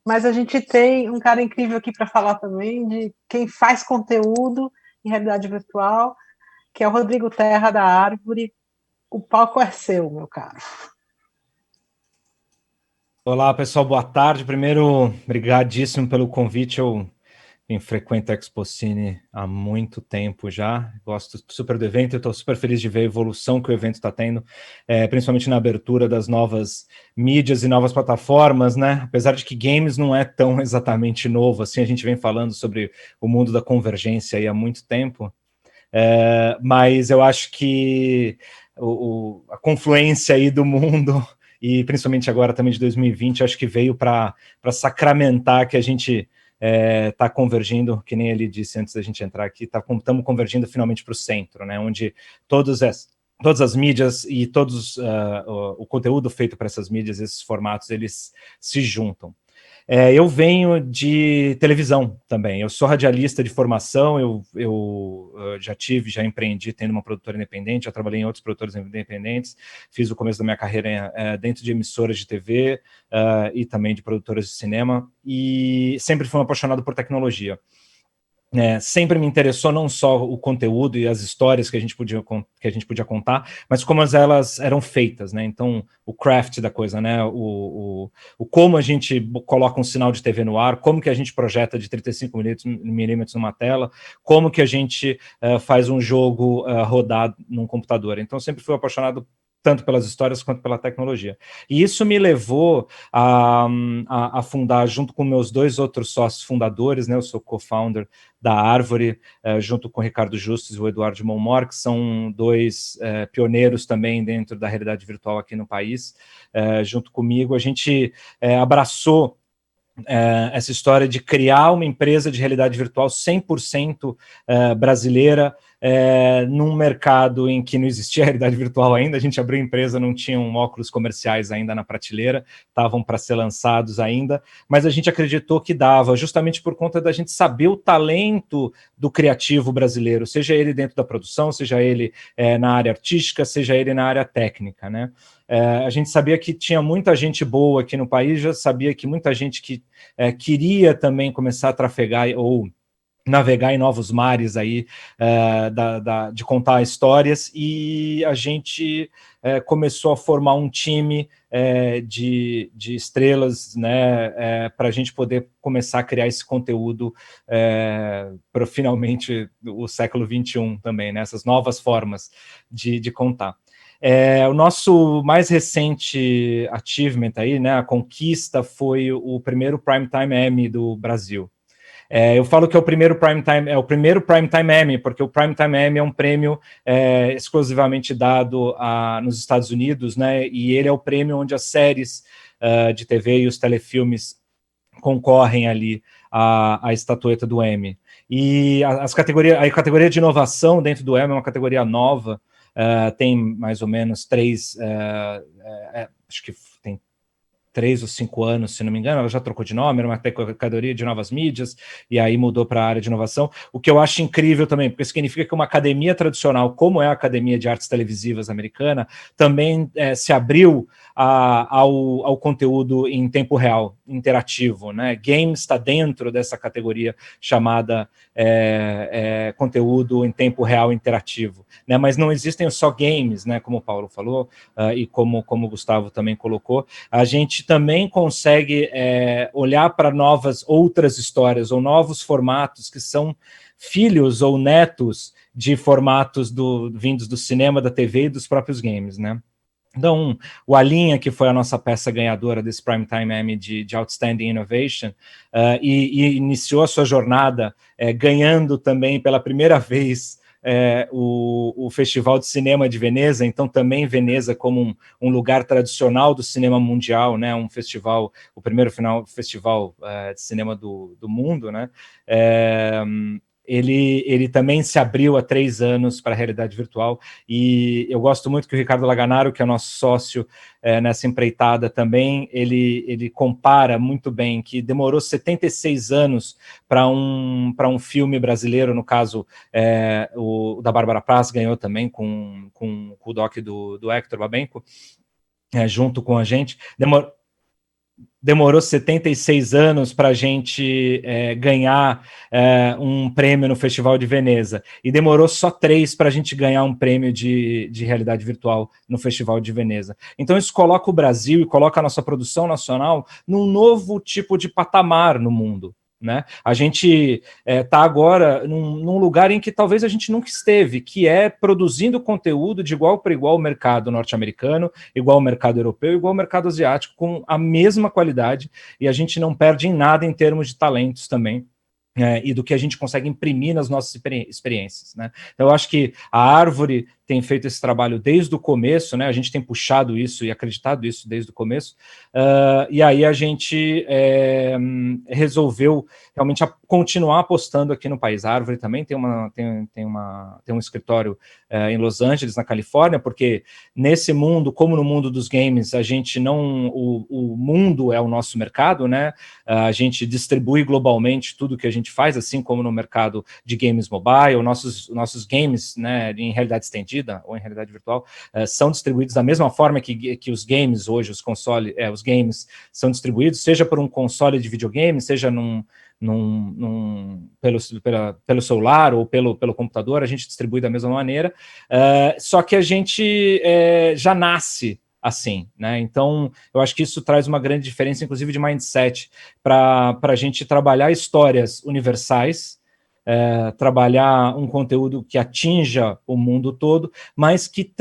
mas a gente tem um cara incrível aqui para falar também de quem faz conteúdo em realidade virtual, que é o Rodrigo Terra, da Árvore. O palco é seu, meu caro. Olá, pessoal, boa tarde. Primeiro, obrigadíssimo pelo convite. Eu frequento a Expocine há muito tempo já, gosto super do evento, eu estou super feliz de ver a evolução que o evento está tendo, principalmente na abertura das novas mídias e novas plataformas, né? Apesar de que games não é tão exatamente novo, assim, a gente vem falando sobre o mundo da convergência aí há muito tempo, mas eu acho que a confluência aí do mundo, e principalmente agora também de 2020, acho que veio para sacramentar que a gente está convergindo, que nem ele disse antes da gente entrar aqui, estamos convergindo finalmente para o centro, né, onde todas as mídias e o conteúdo feito para essas mídias, esses formatos, eles se juntam. Eu venho de televisão também, eu sou radialista de formação, eu já empreendi tendo uma produtora independente, já trabalhei em outros produtores independentes, fiz o começo da minha carreira dentro de emissoras de TV e também de produtoras de cinema, e sempre fui um apaixonado por tecnologia. Sempre me interessou não só o conteúdo e as histórias que a gente podia contar, mas como elas eram feitas, né? Então, o craft da coisa, né? O como a gente coloca um sinal de TV no ar, como que a gente projeta de 35mm numa tela, como que a gente faz um jogo rodar num computador. Então, eu sempre fui apaixonado tanto pelas histórias quanto pela tecnologia. E isso me levou a fundar, junto com meus 2 outros sócios fundadores, né, eu sou co-founder da Árvore, junto com o Ricardo Justus e o Eduardo de Montmort, que são 2 pioneiros também dentro da realidade virtual aqui no país. Junto comigo, a gente abraçou essa história de criar uma empresa de realidade virtual 100% brasileira, num mercado em que não existia realidade virtual ainda. A gente abriu a empresa, não tinham óculos comerciais ainda na prateleira, estavam para ser lançados ainda, mas a gente acreditou que dava, justamente por conta da gente saber o talento do criativo brasileiro, seja ele dentro da produção, seja ele na área artística, seja ele na área técnica, né? A gente sabia que tinha muita gente boa aqui no país, já sabia que muita gente que queria também começar a trafegar ou navegar em novos mares aí, de contar histórias, e a gente começou a formar um time de estrelas, né, para a gente poder começar a criar esse conteúdo para finalmente o século XXI também, né, essas novas formas de contar. O nosso mais recente achievement aí, né, a conquista, foi o primeiro Primetime Emmy do Brasil. Eu falo que é o primeiro Primetime Emmy, porque o Primetime Emmy é um prêmio exclusivamente dado nos Estados Unidos, né, e ele é o prêmio onde as séries de TV e os telefilmes concorrem ali à estatueta do Emmy. E a categoria de inovação dentro do Emmy é uma categoria nova. Tem mais ou menos 3, acho que tem 3 ou 5 anos, se não me engano. Ela já trocou de nome, era uma categoria de novas mídias, e aí mudou para a área de inovação, o que eu acho incrível também, porque significa que uma academia tradicional, como é a Academia de Artes Televisivas americana, também se abriu ao conteúdo em tempo real, interativo, né? Games está dentro dessa categoria chamada conteúdo em tempo real interativo, né? Mas não existem só games, né? Como o Paulo falou, e como o Gustavo também colocou, a gente também consegue olhar para outras histórias ou novos formatos que são filhos ou netos de formatos vindos do cinema, da TV e dos próprios games, né? Então, o Alinha, que foi a nossa peça ganhadora desse Primetime Emmy de Outstanding Innovation, e iniciou a sua jornada ganhando também pela primeira vez o Festival de Cinema de Veneza. Então também Veneza como um lugar tradicional do cinema mundial, né, um festival, o primeiro festival de cinema do mundo, né, ele também se abriu há 3 anos para a realidade virtual, e eu gosto muito que o Ricardo Laganaro, que é o nosso sócio nessa empreitada também, ele compara muito bem que demorou 76 anos para um filme brasileiro, no caso o da Bárbara Paz ganhou também com o doc do Hector Babenco, junto com a gente. Demorou 76 anos para a gente ganhar um prêmio no Festival de Veneza, e demorou só 3 para a gente ganhar um prêmio de realidade virtual no Festival de Veneza. Então isso coloca o Brasil e coloca a nossa produção nacional num novo tipo de patamar no mundo, né? A gente está agora num lugar em que talvez a gente nunca esteve, que é produzindo conteúdo de igual para igual ao mercado norte-americano, igual ao mercado europeu, igual ao mercado asiático, com a mesma qualidade, e a gente não perde em nada em termos de talentos também. E do que a gente consegue imprimir nas nossas experiências, né? Então, eu acho que a Árvore tem feito esse trabalho desde o começo, né? A gente tem puxado isso e acreditado isso desde o começo, e aí a gente resolveu realmente continuar apostando aqui no país. A Árvore também tem um escritório em Los Angeles, na Califórnia, porque nesse mundo, como no mundo dos games, a gente não... O mundo é o nosso mercado, né? A gente distribui globalmente tudo que a gente faz, assim como no mercado de games mobile. Nossos games, né, em realidade estendida ou em realidade virtual, são distribuídos da mesma forma que os games hoje, os games são distribuídos, seja por um console de videogame, seja pelo celular ou pelo computador. A gente distribui da mesma maneira, só que a gente já nasce assim, né? Então, eu acho que isso traz uma grande diferença, inclusive de mindset, para a gente trabalhar histórias universais, trabalhar um conteúdo que atinja o mundo todo, mas que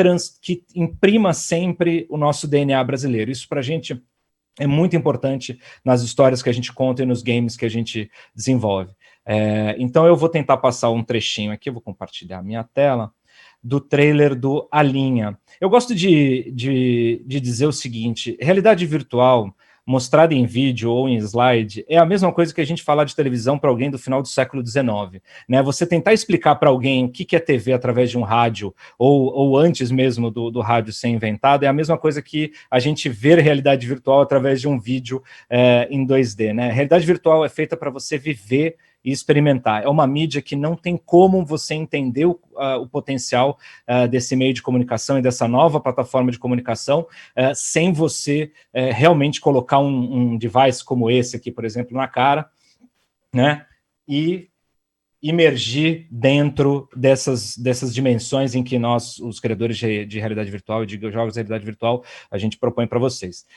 imprima sempre o nosso DNA brasileiro. Isso para a gente é muito importante nas histórias que a gente conta e nos games que a gente desenvolve. Então eu vou tentar passar um trechinho aqui, eu vou compartilhar a minha tela, do trailer do Alinha. Eu gosto de dizer o seguinte: realidade virtual mostrada em vídeo ou em slide é a mesma coisa que a gente falar de televisão para alguém do final do século XIX. Né? Você tentar explicar para alguém o que é TV através de um rádio, ou antes mesmo do rádio ser inventado, é a mesma coisa que a gente ver realidade virtual através de um vídeo em 2D. Né? Realidade virtual é feita para você viver e experimentar. É uma mídia que não tem como você entender o potencial desse meio de comunicação e dessa nova plataforma de comunicação sem você realmente colocar um device como esse aqui, por exemplo, na cara, né? E imergir dentro dessas dimensões em que nós, os criadores de realidade virtual e de jogos de realidade virtual, a gente propõe para vocês.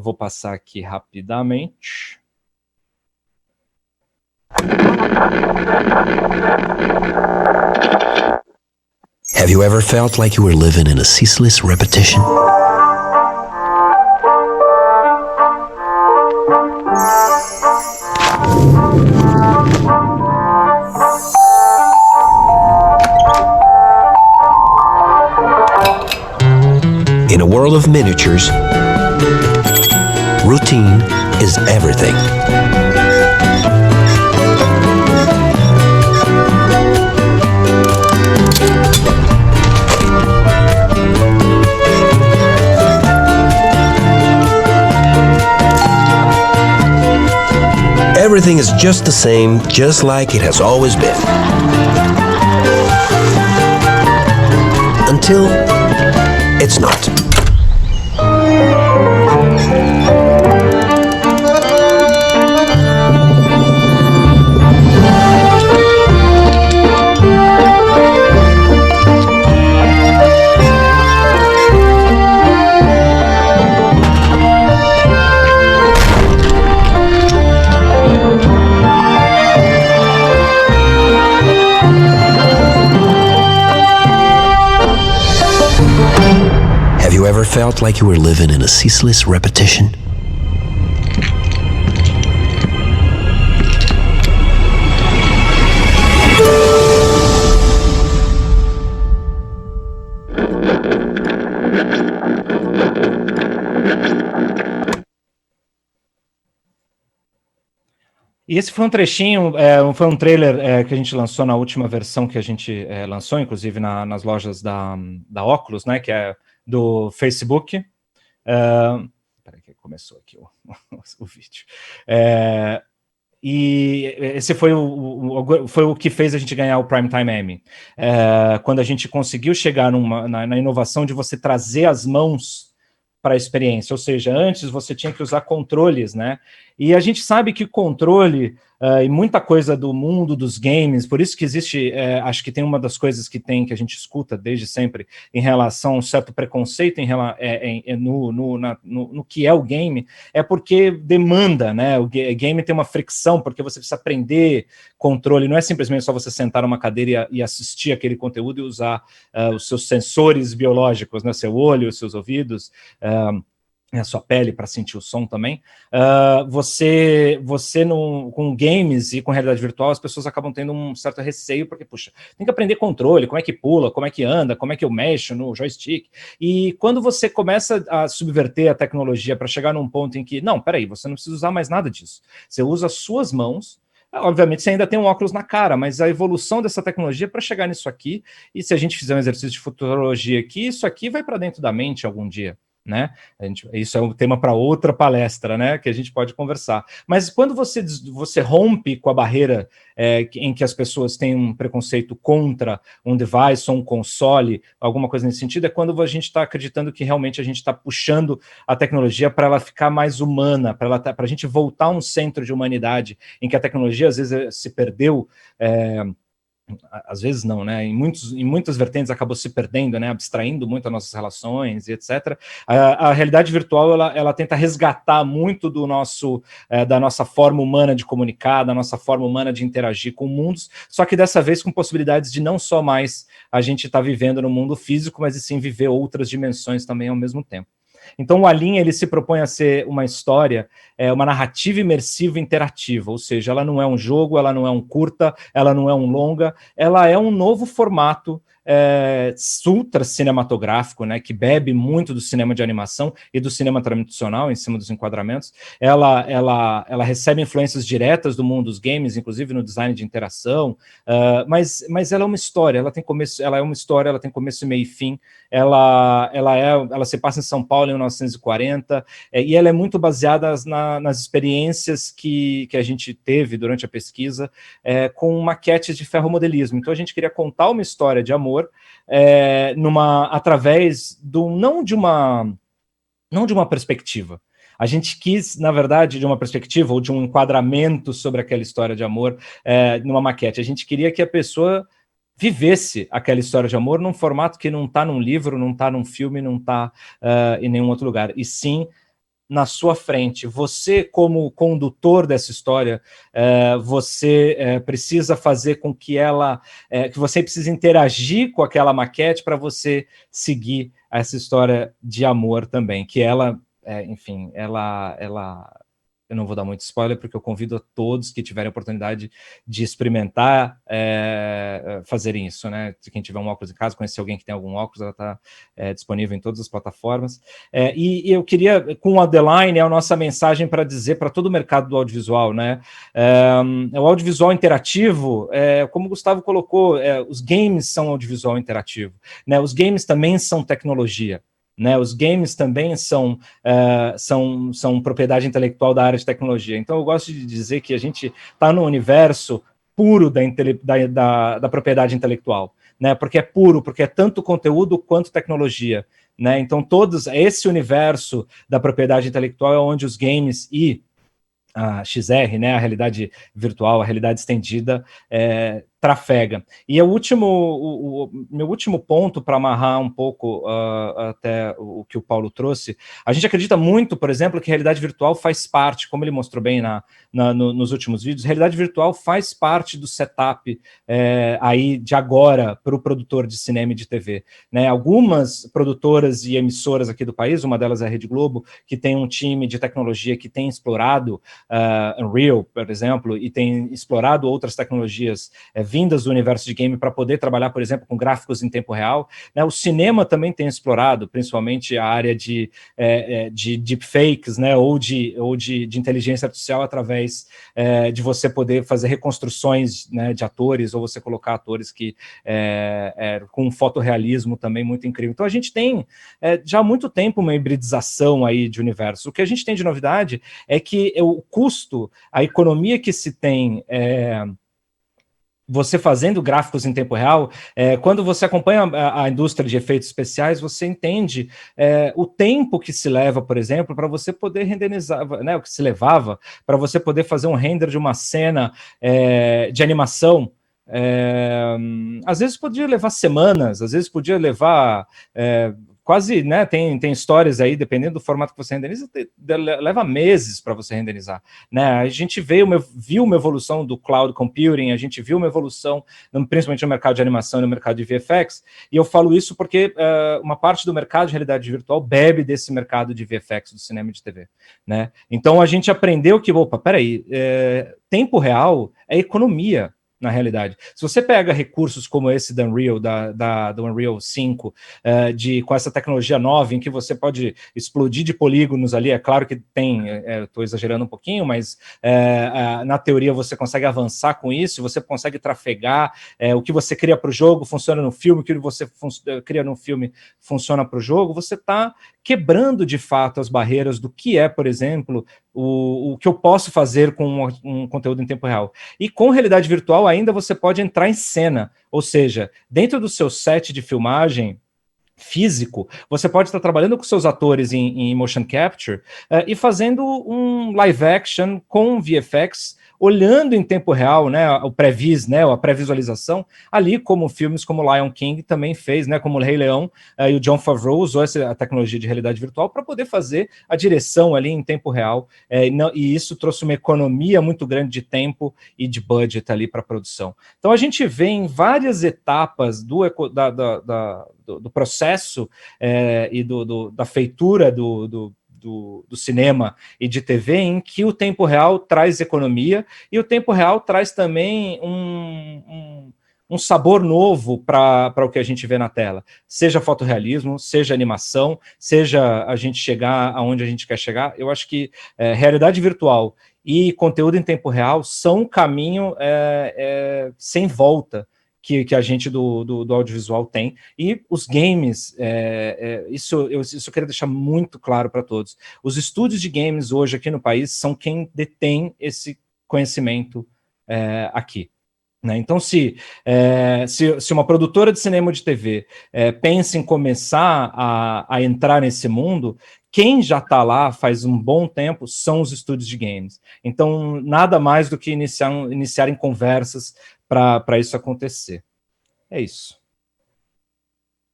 Vou passar aqui rapidamente. Have you ever felt like you were living in a ceaseless repetition? In a world of miniatures, routine is everything. Everything is just the same, just like it has always been. Until it's not. Have you ever felt like you were living in a ceaseless repetition? E esse foi um trechinho, foi um trailer que a gente lançou na última versão que a gente lançou, inclusive nas lojas da Oculus, né, que é do Facebook. Peraí que começou aqui o vídeo. E esse foi o que fez a gente ganhar o Primetime Emmy. Quando a gente conseguiu chegar na inovação de você trazer as mãos para a experiência, ou seja, antes você tinha que usar controles, né? E a gente sabe que controle e muita coisa do mundo dos games, por isso que existe, acho que tem uma das coisas que a gente escuta desde sempre em relação a um certo preconceito no que é o game, é porque demanda, né? O game tem uma fricção, porque você precisa aprender controle, não é simplesmente só você sentar numa cadeira e assistir aquele conteúdo e usar os seus sensores biológicos, né? Seu olho, os seus ouvidos, a sua pele para sentir o som também. Com games e com realidade virtual, as pessoas acabam tendo um certo receio, porque, puxa, tem que aprender controle, como é que pula, como é que anda, como é que eu mexo no joystick. E quando você começa a subverter a tecnologia para chegar num ponto em que, não, peraí, você não precisa usar mais nada disso. Você usa as suas mãos. Obviamente, você ainda tem um óculos na cara, mas a evolução dessa tecnologia para chegar nisso aqui, e se a gente fizer um exercício de futurologia aqui, isso aqui vai para dentro da mente algum dia. Né? Isso é um tema para outra palestra, né? Que a gente pode conversar. Mas quando você rompe com a barreira em que as pessoas têm um preconceito contra um device ou um console, alguma coisa nesse sentido, é quando a gente está acreditando que realmente a gente está puxando a tecnologia para ela ficar mais humana, para a gente voltar a um centro de humanidade em que a tecnologia às vezes se perdeu às vezes não, né? Em muitas vertentes acabou se perdendo, né? Abstraindo muito as nossas relações e etc. A realidade virtual ela tenta resgatar muito da nossa forma humana de comunicar, da nossa forma humana de interagir com mundos, só que dessa vez com possibilidades de não só mais a gente estar vivendo no mundo físico, mas sim viver outras dimensões também ao mesmo tempo. Então o Alien, ele se propõe a ser uma história, uma narrativa imersiva interativa, ou seja, ela não é um jogo, ela não é um curta, ela não é um longa, ela é um novo formato ultra cinematográfico, né, que bebe muito do cinema de animação e do cinema tradicional em cima dos enquadramentos. Ela recebe influências diretas do mundo dos games, inclusive no design de interação, mas ela é uma história, ela é uma história, ela tem começo, meio e fim. Ela se passa em São Paulo em 1940, e ela é muito baseada nas experiências que a gente teve durante a pesquisa com maquetes de ferromodelismo. Então a gente queria contar uma história de amor através não de uma perspectiva. A gente quis, na verdade, de uma perspectiva ou de um enquadramento sobre aquela história de amor numa maquete. A gente queria que a pessoa vivesse aquela história de amor num formato que não está num livro, não está num filme, não está em nenhum outro lugar, e sim na sua frente. Você, como condutor dessa história, você precisa fazer com que que você precisa interagir com aquela maquete para você seguir essa história de amor também, que enfim, eu não vou dar muito spoiler, porque eu convido a todos que tiverem a oportunidade de experimentar fazerem isso, né? Quem tiver um óculos em casa, conhecer alguém que tem algum óculos, ela está disponível em todas as plataformas. E eu queria, com a The Line, a nossa mensagem para dizer para todo o mercado do audiovisual, né? O audiovisual interativo, como o Gustavo colocou, os games são audiovisual interativo, né? Os games também são tecnologia. Né, os games também são propriedade intelectual da área de tecnologia. Então eu gosto de dizer que a gente está no universo puro da propriedade intelectual, né, porque é puro, porque é tanto conteúdo quanto tecnologia. Né, então esse universo da propriedade intelectual é onde os games e a XR, né, a realidade virtual, a realidade estendida, trafega. E o meu último ponto, para amarrar um pouco até o que o Paulo trouxe, a gente acredita muito, por exemplo, que a realidade virtual faz parte, como ele mostrou bem nos últimos vídeos, a realidade virtual faz parte do setup aí de agora para o produtor de cinema e de TV. Né? Algumas produtoras e emissoras aqui do país, uma delas é a Rede Globo, que tem um time de tecnologia que tem explorado Unreal, por exemplo, e tem explorado outras tecnologias vindas do universo de game para poder trabalhar, por exemplo, com gráficos em tempo real. Né? O cinema também tem explorado, principalmente a área de deepfakes, né? ou de inteligência artificial através de você poder fazer reconstruções, né, de atores, ou você colocar atores que com um fotorrealismo também muito incrível. Então a gente tem já há muito tempo uma hibridização aí de universo. O que a gente tem de novidade é que o custo, a economia que se tem você fazendo gráficos em tempo real, quando você acompanha a indústria de efeitos especiais, você entende o tempo que se leva, por exemplo, para você poder renderizar, né, o que se levava para você poder fazer um render de uma cena de animação. Às vezes podia levar semanas, às vezes podia levar quase, né, tem histórias aí, dependendo do formato que você renderiza, leva meses para você renderizar, né? A gente viu uma evolução do cloud computing, a gente viu uma evolução, principalmente no mercado de animação e no mercado de VFX, e eu falo isso porque uma parte do mercado de realidade virtual bebe desse mercado de VFX, do cinema e de TV, né? Então a gente aprendeu que, peraí, tempo real é economia, na realidade. Se você pega recursos como esse da Unreal, do Unreal 5, com essa tecnologia nova, em que você pode explodir de polígonos ali, é claro que tem, estou exagerando um pouquinho, mas na teoria você consegue avançar com isso, você consegue trafegar, o que você cria para o jogo funciona no filme, o que você cria no filme funciona para o jogo, você está quebrando de fato as barreiras do que por exemplo, o que eu posso fazer com um conteúdo em tempo real. E com realidade virtual ainda você pode entrar em cena, ou seja, dentro do seu set de filmagem físico, você pode estar trabalhando com seus atores em motion capture e fazendo um live action com VFX olhando em tempo real, né, o pré-vis, né, a pré-visualização, ali como filmes como Lion King também fez, né, como o Rei Leão, e o Jon Favreau usou a tecnologia de realidade virtual para poder fazer a direção ali em tempo real, e isso trouxe uma economia muito grande de tempo e de budget ali para a produção. Então a gente vê em várias etapas do processo e da feitura do cinema e de TV, em que o tempo real traz economia e o tempo real traz também um sabor novo para o que a gente vê na tela, seja fotorrealismo, seja animação, seja a gente chegar aonde a gente quer chegar. Eu acho que realidade virtual e conteúdo em tempo real são um caminho sem volta que a gente do audiovisual tem, e os games, isso eu queria deixar muito claro para todos. Os estúdios de games hoje aqui no país são quem detém esse conhecimento aqui. Né? Então, se uma produtora de cinema ou de TV pensa em começar a entrar nesse mundo, quem já está lá faz um bom tempo são os estúdios de games. Então, nada mais do que iniciarem conversas para isso acontecer. É isso.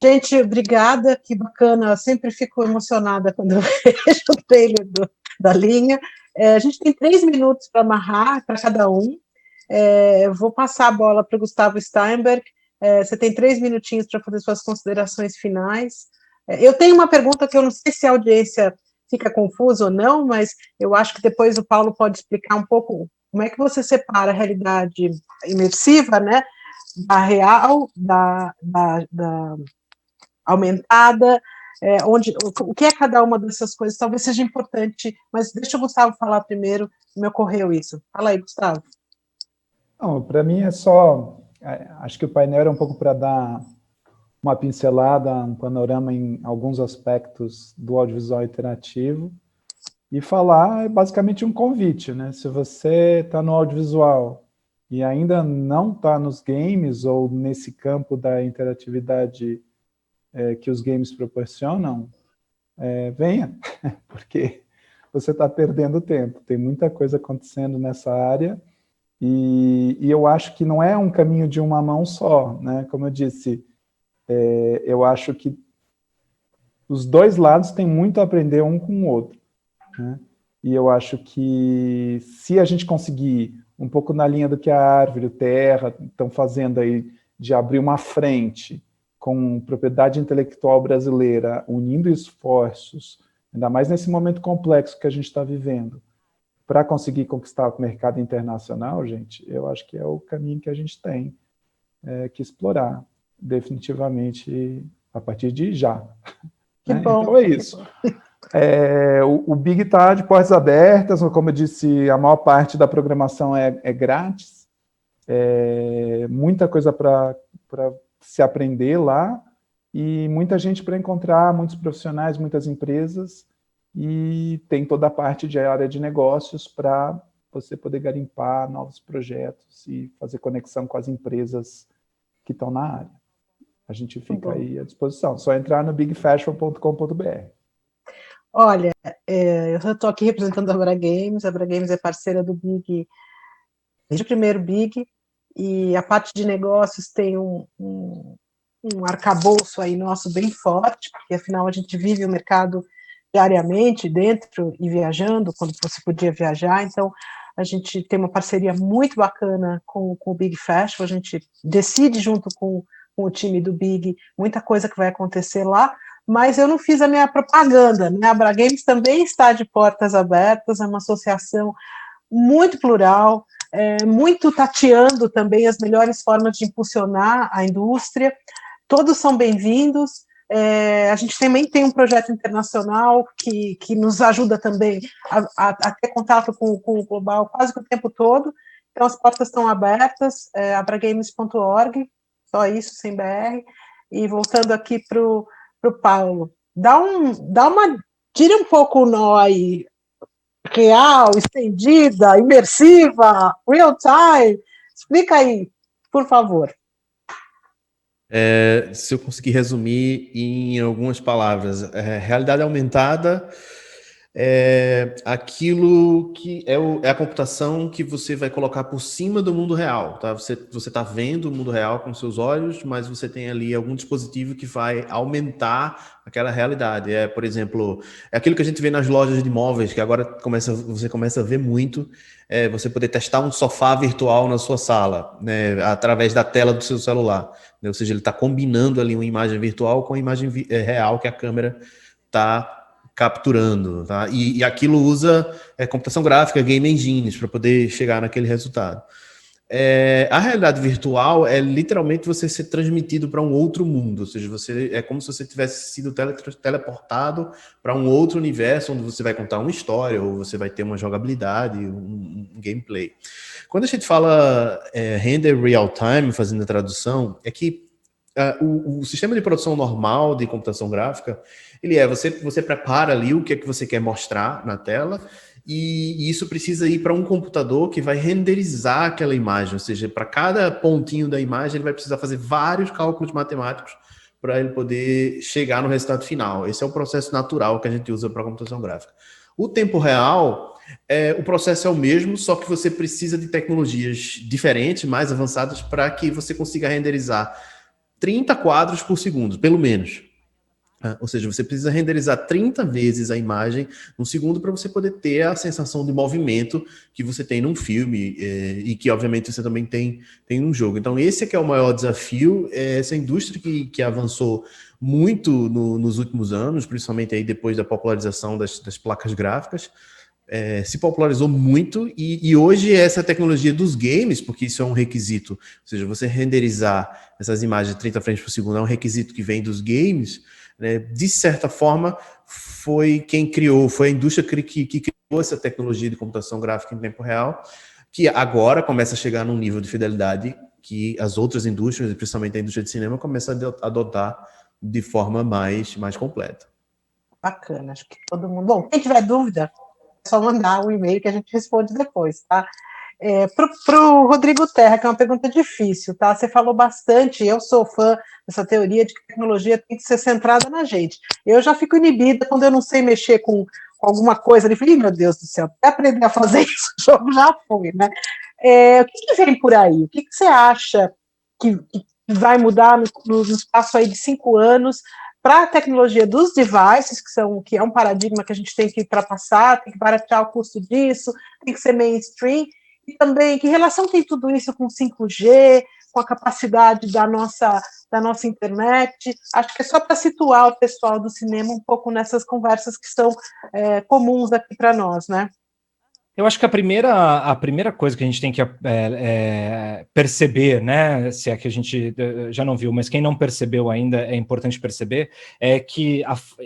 Gente, obrigada, que bacana. Eu sempre fico emocionada quando eu vejo o trailer da linha. A gente tem 3 minutos para amarrar para cada um. Vou passar a bola para o Gustavo Steinberg. Você tem 3 minutinhos para fazer suas considerações finais. Eu tenho uma pergunta que eu não sei se a audiência fica confusa ou não, mas eu acho que depois o Paulo pode explicar um pouco como é que você separa a realidade imersiva, né, da real, da aumentada, o que é cada uma dessas coisas, talvez seja importante, mas deixa o Gustavo falar primeiro, me ocorreu isso. Fala aí, Gustavo. Não, para mim é só, acho que o painel era um pouco para dar uma pincelada, um panorama em alguns aspectos do audiovisual interativo, e falar é basicamente um convite, né? Se você está no audiovisual e ainda não está nos games ou nesse campo da interatividade que os games proporcionam, venha, porque você está perdendo tempo. Tem muita coisa acontecendo nessa área e eu acho que não é um caminho de uma mão só, né? Como eu disse, eu acho que os dois lados têm muito a aprender um com o outro, né? E eu acho que se a gente conseguir, um pouco na linha do que a Árvore, o Terra estão fazendo aí, de abrir uma frente com propriedade intelectual brasileira, unindo esforços, ainda mais nesse momento complexo que a gente está vivendo, para conseguir conquistar o mercado internacional, gente, eu acho que é o caminho que a gente tem que explorar, definitivamente, a partir de já. Que né? bom. Então é isso. O Big está de portas abertas, como eu disse, a maior parte da programação é grátis, muita coisa para se aprender lá, e muita gente para encontrar, muitos profissionais, muitas empresas, e tem toda a parte de área de negócios para você poder garimpar novos projetos e fazer conexão com as empresas que estão na área. A gente fica aí à disposição. Só entrar no bigfashion.com.br. Olha, eu estou aqui representando a Abra Games. A Abra Games é parceira do Big, desde o primeiro Big, e a parte de negócios tem um arcabouço aí nosso bem forte, porque afinal a gente vive o mercado diariamente, dentro e viajando, quando você podia viajar, então a gente tem uma parceria muito bacana com o Big Fashion, a gente decide junto com o time do Big muita coisa que vai acontecer lá, mas eu não fiz a minha propaganda, né? A Abra Games também está de portas abertas, é uma associação muito plural, muito tateando também as melhores formas de impulsionar a indústria, todos são bem-vindos. A gente também tem um projeto internacional que nos ajuda também a ter contato com o global quase que o tempo todo, então as portas estão abertas, abragames.org, só isso, sem BR, e voltando aqui para o Paulo, tira um pouco o nó aí, real, estendida, imersiva, real time, explica aí, por favor. Se eu conseguir resumir em algumas palavras, realidade aumentada é aquilo que é a computação que você vai colocar por cima do mundo real, tá? Você está vendo o mundo real com seus olhos, mas você tem ali algum dispositivo que vai aumentar aquela realidade. Por exemplo, é aquilo que a gente vê nas lojas de imóveis, que agora você começa a ver muito, você poder testar um sofá virtual na sua sala, né, através da tela do seu celular, né? Ou seja, ele está combinando ali uma imagem virtual com a imagem real que a câmera está capturando, tá? E aquilo usa computação gráfica, game engines, para poder chegar naquele resultado. A realidade virtual é literalmente você ser transmitido para um outro mundo, ou seja, é como se você tivesse sido teleportado para um outro universo, onde você vai contar uma história, ou você vai ter uma jogabilidade, um gameplay. Quando a gente fala render real time, fazendo a tradução, é que o sistema de produção normal de computação gráfica, você prepara ali o que é que você quer mostrar na tela, e isso precisa ir para um computador que vai renderizar aquela imagem, ou seja, para cada pontinho da imagem ele vai precisar fazer vários cálculos matemáticos para ele poder chegar no resultado final. Esse é o processo natural que a gente usa para a computação gráfica. O tempo real, o processo é o mesmo, só que você precisa de tecnologias diferentes, mais avançadas, para que você consiga renderizar 30 quadros por segundo, pelo menos. Ou seja, você precisa renderizar 30 vezes a imagem no segundo para você poder ter a sensação de movimento que você tem num filme e que, obviamente, você também tem num jogo. Então, esse é que é o maior desafio. Essa indústria que avançou muito nos últimos anos, principalmente aí depois da popularização das placas gráficas, se popularizou muito e hoje essa tecnologia dos games, porque isso é um requisito, ou seja, você renderizar essas imagens de 30 frames por segundo é um requisito que vem dos games, né? De certa forma, foi a indústria que criou essa tecnologia de computação gráfica em tempo real, que agora começa a chegar num nível de fidelidade que as outras indústrias, principalmente a indústria de cinema, começa a adotar de forma mais completa. Bacana, acho que todo mundo... Bom, quem tiver dúvida, é só mandar um e-mail que a gente responde depois, tá? Para o Rodrigo Terra, que é uma pergunta difícil, tá? Você falou bastante, eu sou fã dessa teoria de que a tecnologia tem que ser centrada na gente. Eu já fico inibida quando eu não sei mexer com alguma coisa ali. Falei, meu Deus do céu, até aprender a fazer isso, o jogo já foi, né? O que vem por aí? O que você acha que vai mudar no espaço aí de 5 anos para a tecnologia dos devices, que é um paradigma que a gente tem que ultrapassar, tem que baratear o custo disso, tem que ser mainstream, e também que relação tem tudo isso com 5G, com a capacidade da nossa internet? Acho que é só para situar o pessoal do cinema um pouco nessas conversas que são comuns aqui para nós, né? Eu acho que a primeira coisa que a gente tem que perceber, né, se é que a gente já não viu, mas quem não percebeu ainda, é importante perceber, é que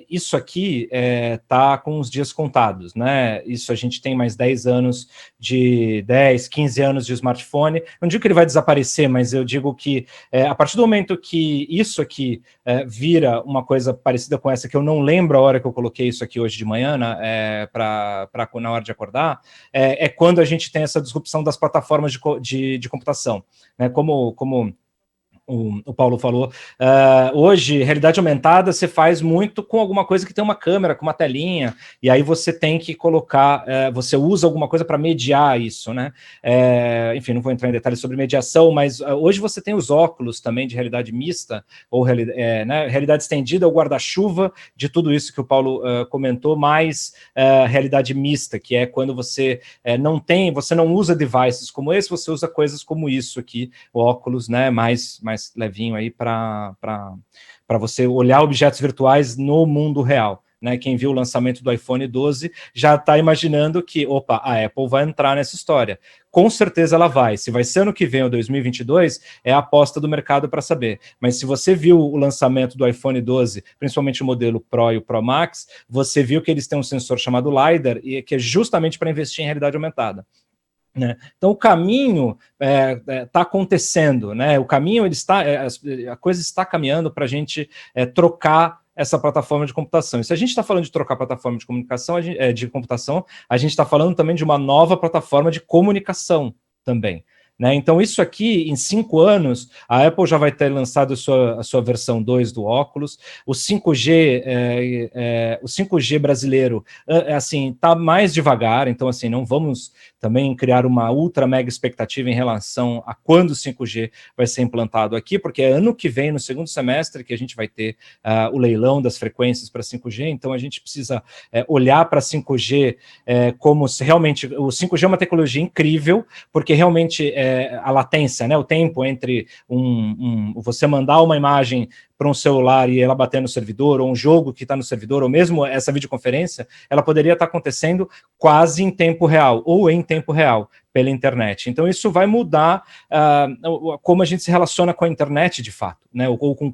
isso aqui está com os dias contados, né? Isso a gente tem mais 10 anos 15 anos de smartphone. Não digo que ele vai desaparecer, mas eu digo que a partir do momento que isso aqui vira uma coisa parecida com essa, que eu não lembro a hora que eu coloquei isso aqui hoje de manhã, na hora de acordar, é quando a gente tem essa disrupção das plataformas de computação, né? Como o Paulo falou, hoje, realidade aumentada você faz muito com alguma coisa que tem uma câmera, com uma telinha, e aí você tem que colocar, você usa alguma coisa para mediar isso, né? Enfim, não vou entrar em detalhes sobre mediação, mas hoje você tem os óculos também de realidade mista, ou né, realidade estendida, ou guarda-chuva, de tudo isso que o Paulo comentou, mais realidade mista, que é quando você você não usa devices como esse, você usa coisas como isso aqui, óculos, né, mais levinho aí para você olhar objetos virtuais no mundo real, né? Quem viu o lançamento do iPhone 12 já está imaginando que, opa, a Apple vai entrar nessa história. Com certeza ela vai. Se vai ser ano que vem ou 2022, é a aposta do mercado para saber. Mas se você viu o lançamento do iPhone 12, principalmente o modelo Pro e o Pro Max, você viu que eles têm um sensor chamado LiDAR, que é justamente para investir em realidade aumentada. Né? Então o caminho está acontecendo, né? O caminho a coisa está caminhando para a gente trocar essa plataforma de computação. E se a gente está falando de trocar plataforma de computação, a gente está falando também de uma nova plataforma de comunicação também. né? Então, isso aqui, em 5 anos, a Apple já vai ter lançado a sua versão 2 do óculos. O 5G, o 5G brasileiro, assim, está mais devagar. Então, assim, não vamos também criar uma ultra mega expectativa em relação a quando o 5G vai ser implantado aqui, porque é ano que vem, no segundo semestre, que a gente vai ter o leilão das frequências para 5G. Então, a gente precisa olhar para 5G como se realmente... O 5G é uma tecnologia incrível, porque realmente a latência, né, o tempo entre você mandar uma imagem para um celular e ela bater no servidor, ou um jogo que está no servidor, ou mesmo essa videoconferência, ela poderia estar acontecendo quase em tempo real, ou em tempo real, pela internet. Então, isso vai mudar como a gente se relaciona com a internet, de fato, né, ou com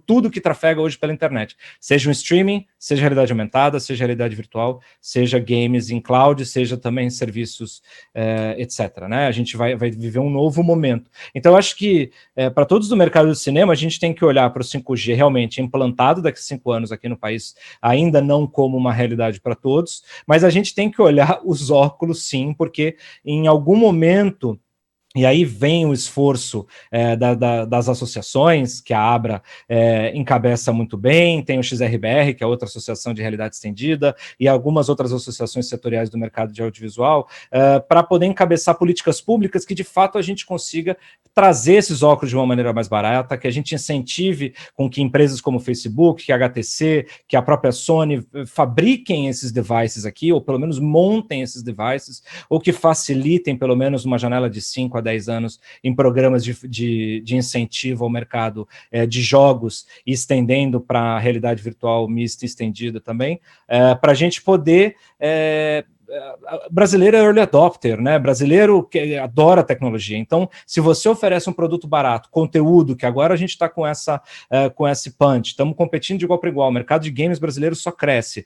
tudo que trafega hoje pela internet, seja um streaming, seja realidade aumentada, seja realidade virtual, seja games em cloud, seja também serviços, etc. Né? A gente vai viver um novo momento. Então, eu acho que, para todos do mercado do cinema, a gente tem que olhar para o 5G realmente implantado daqui a 5 anos aqui no país, ainda não como uma realidade para todos, mas a gente tem que olhar os óculos, sim, porque em algum momento... E aí vem o esforço das associações, que a Abra encabeça muito bem, tem o XRBR, que é outra associação de realidade estendida, e algumas outras associações setoriais do mercado de audiovisual, para poder encabeçar políticas públicas que, de fato, a gente consiga trazer esses óculos de uma maneira mais barata, que a gente incentive com que empresas como o Facebook, que a HTC, que a própria Sony fabriquem esses devices aqui, ou pelo menos montem esses devices, ou que facilitem pelo menos uma janela de 5 a 10 anos em programas de incentivo ao mercado de jogos, e estendendo para a realidade virtual mista e estendida também, para a gente poder... brasileiro é early adopter, né? Brasileiro que adora tecnologia. Então, se você oferece um produto barato, conteúdo, que agora a gente está com esse punch, estamos competindo de igual para igual, o mercado de games brasileiro só cresce,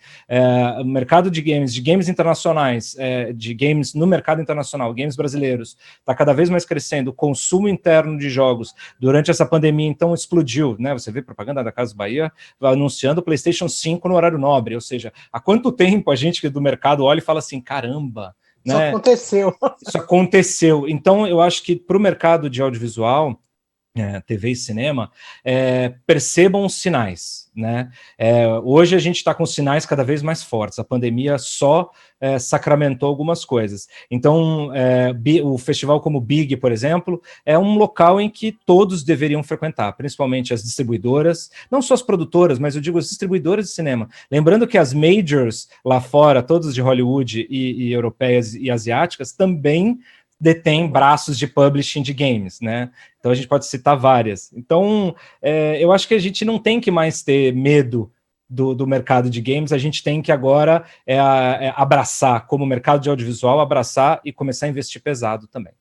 o mercado de games internacionais, de games no mercado internacional, games brasileiros, está cada vez mais crescendo, o consumo interno de jogos durante essa pandemia, então, explodiu, né? Você vê propaganda da Casas Bahia anunciando o PlayStation 5 no horário nobre, ou seja, há quanto tempo a gente do mercado olha e fala assim, caramba, né? Isso aconteceu. Isso aconteceu. Então, eu acho que para o mercado de audiovisual, TV e cinema, percebam os sinais, né? Hoje a gente está com sinais cada vez mais fortes. A pandemia só sacramentou algumas coisas. Então, o festival como o Big, por exemplo, é um local em que todos deveriam frequentar, principalmente as distribuidoras, não só as produtoras, mas eu digo as distribuidoras de cinema. Lembrando que as majors lá fora, todas de Hollywood e europeias e asiáticas, também detém braços de publishing de games, né? Então a gente pode citar várias. Então, eu acho que a gente não tem que mais ter medo do mercado de games, a gente tem que agora abraçar, como mercado de audiovisual, abraçar e começar a investir pesado também.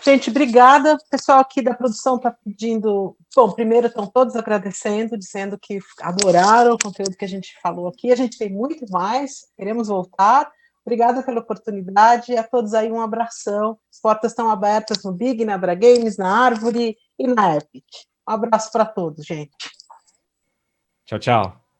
Gente, obrigada. O pessoal aqui da produção está pedindo... Bom, primeiro estão todos agradecendo, dizendo que adoraram o conteúdo que a gente falou aqui. A gente tem muito mais, queremos voltar. Obrigada pela oportunidade, a todos aí um abração. As portas estão abertas no Big, na Abra Games, na Árvore e na Epic. Um abraço para todos, gente. Tchau, tchau.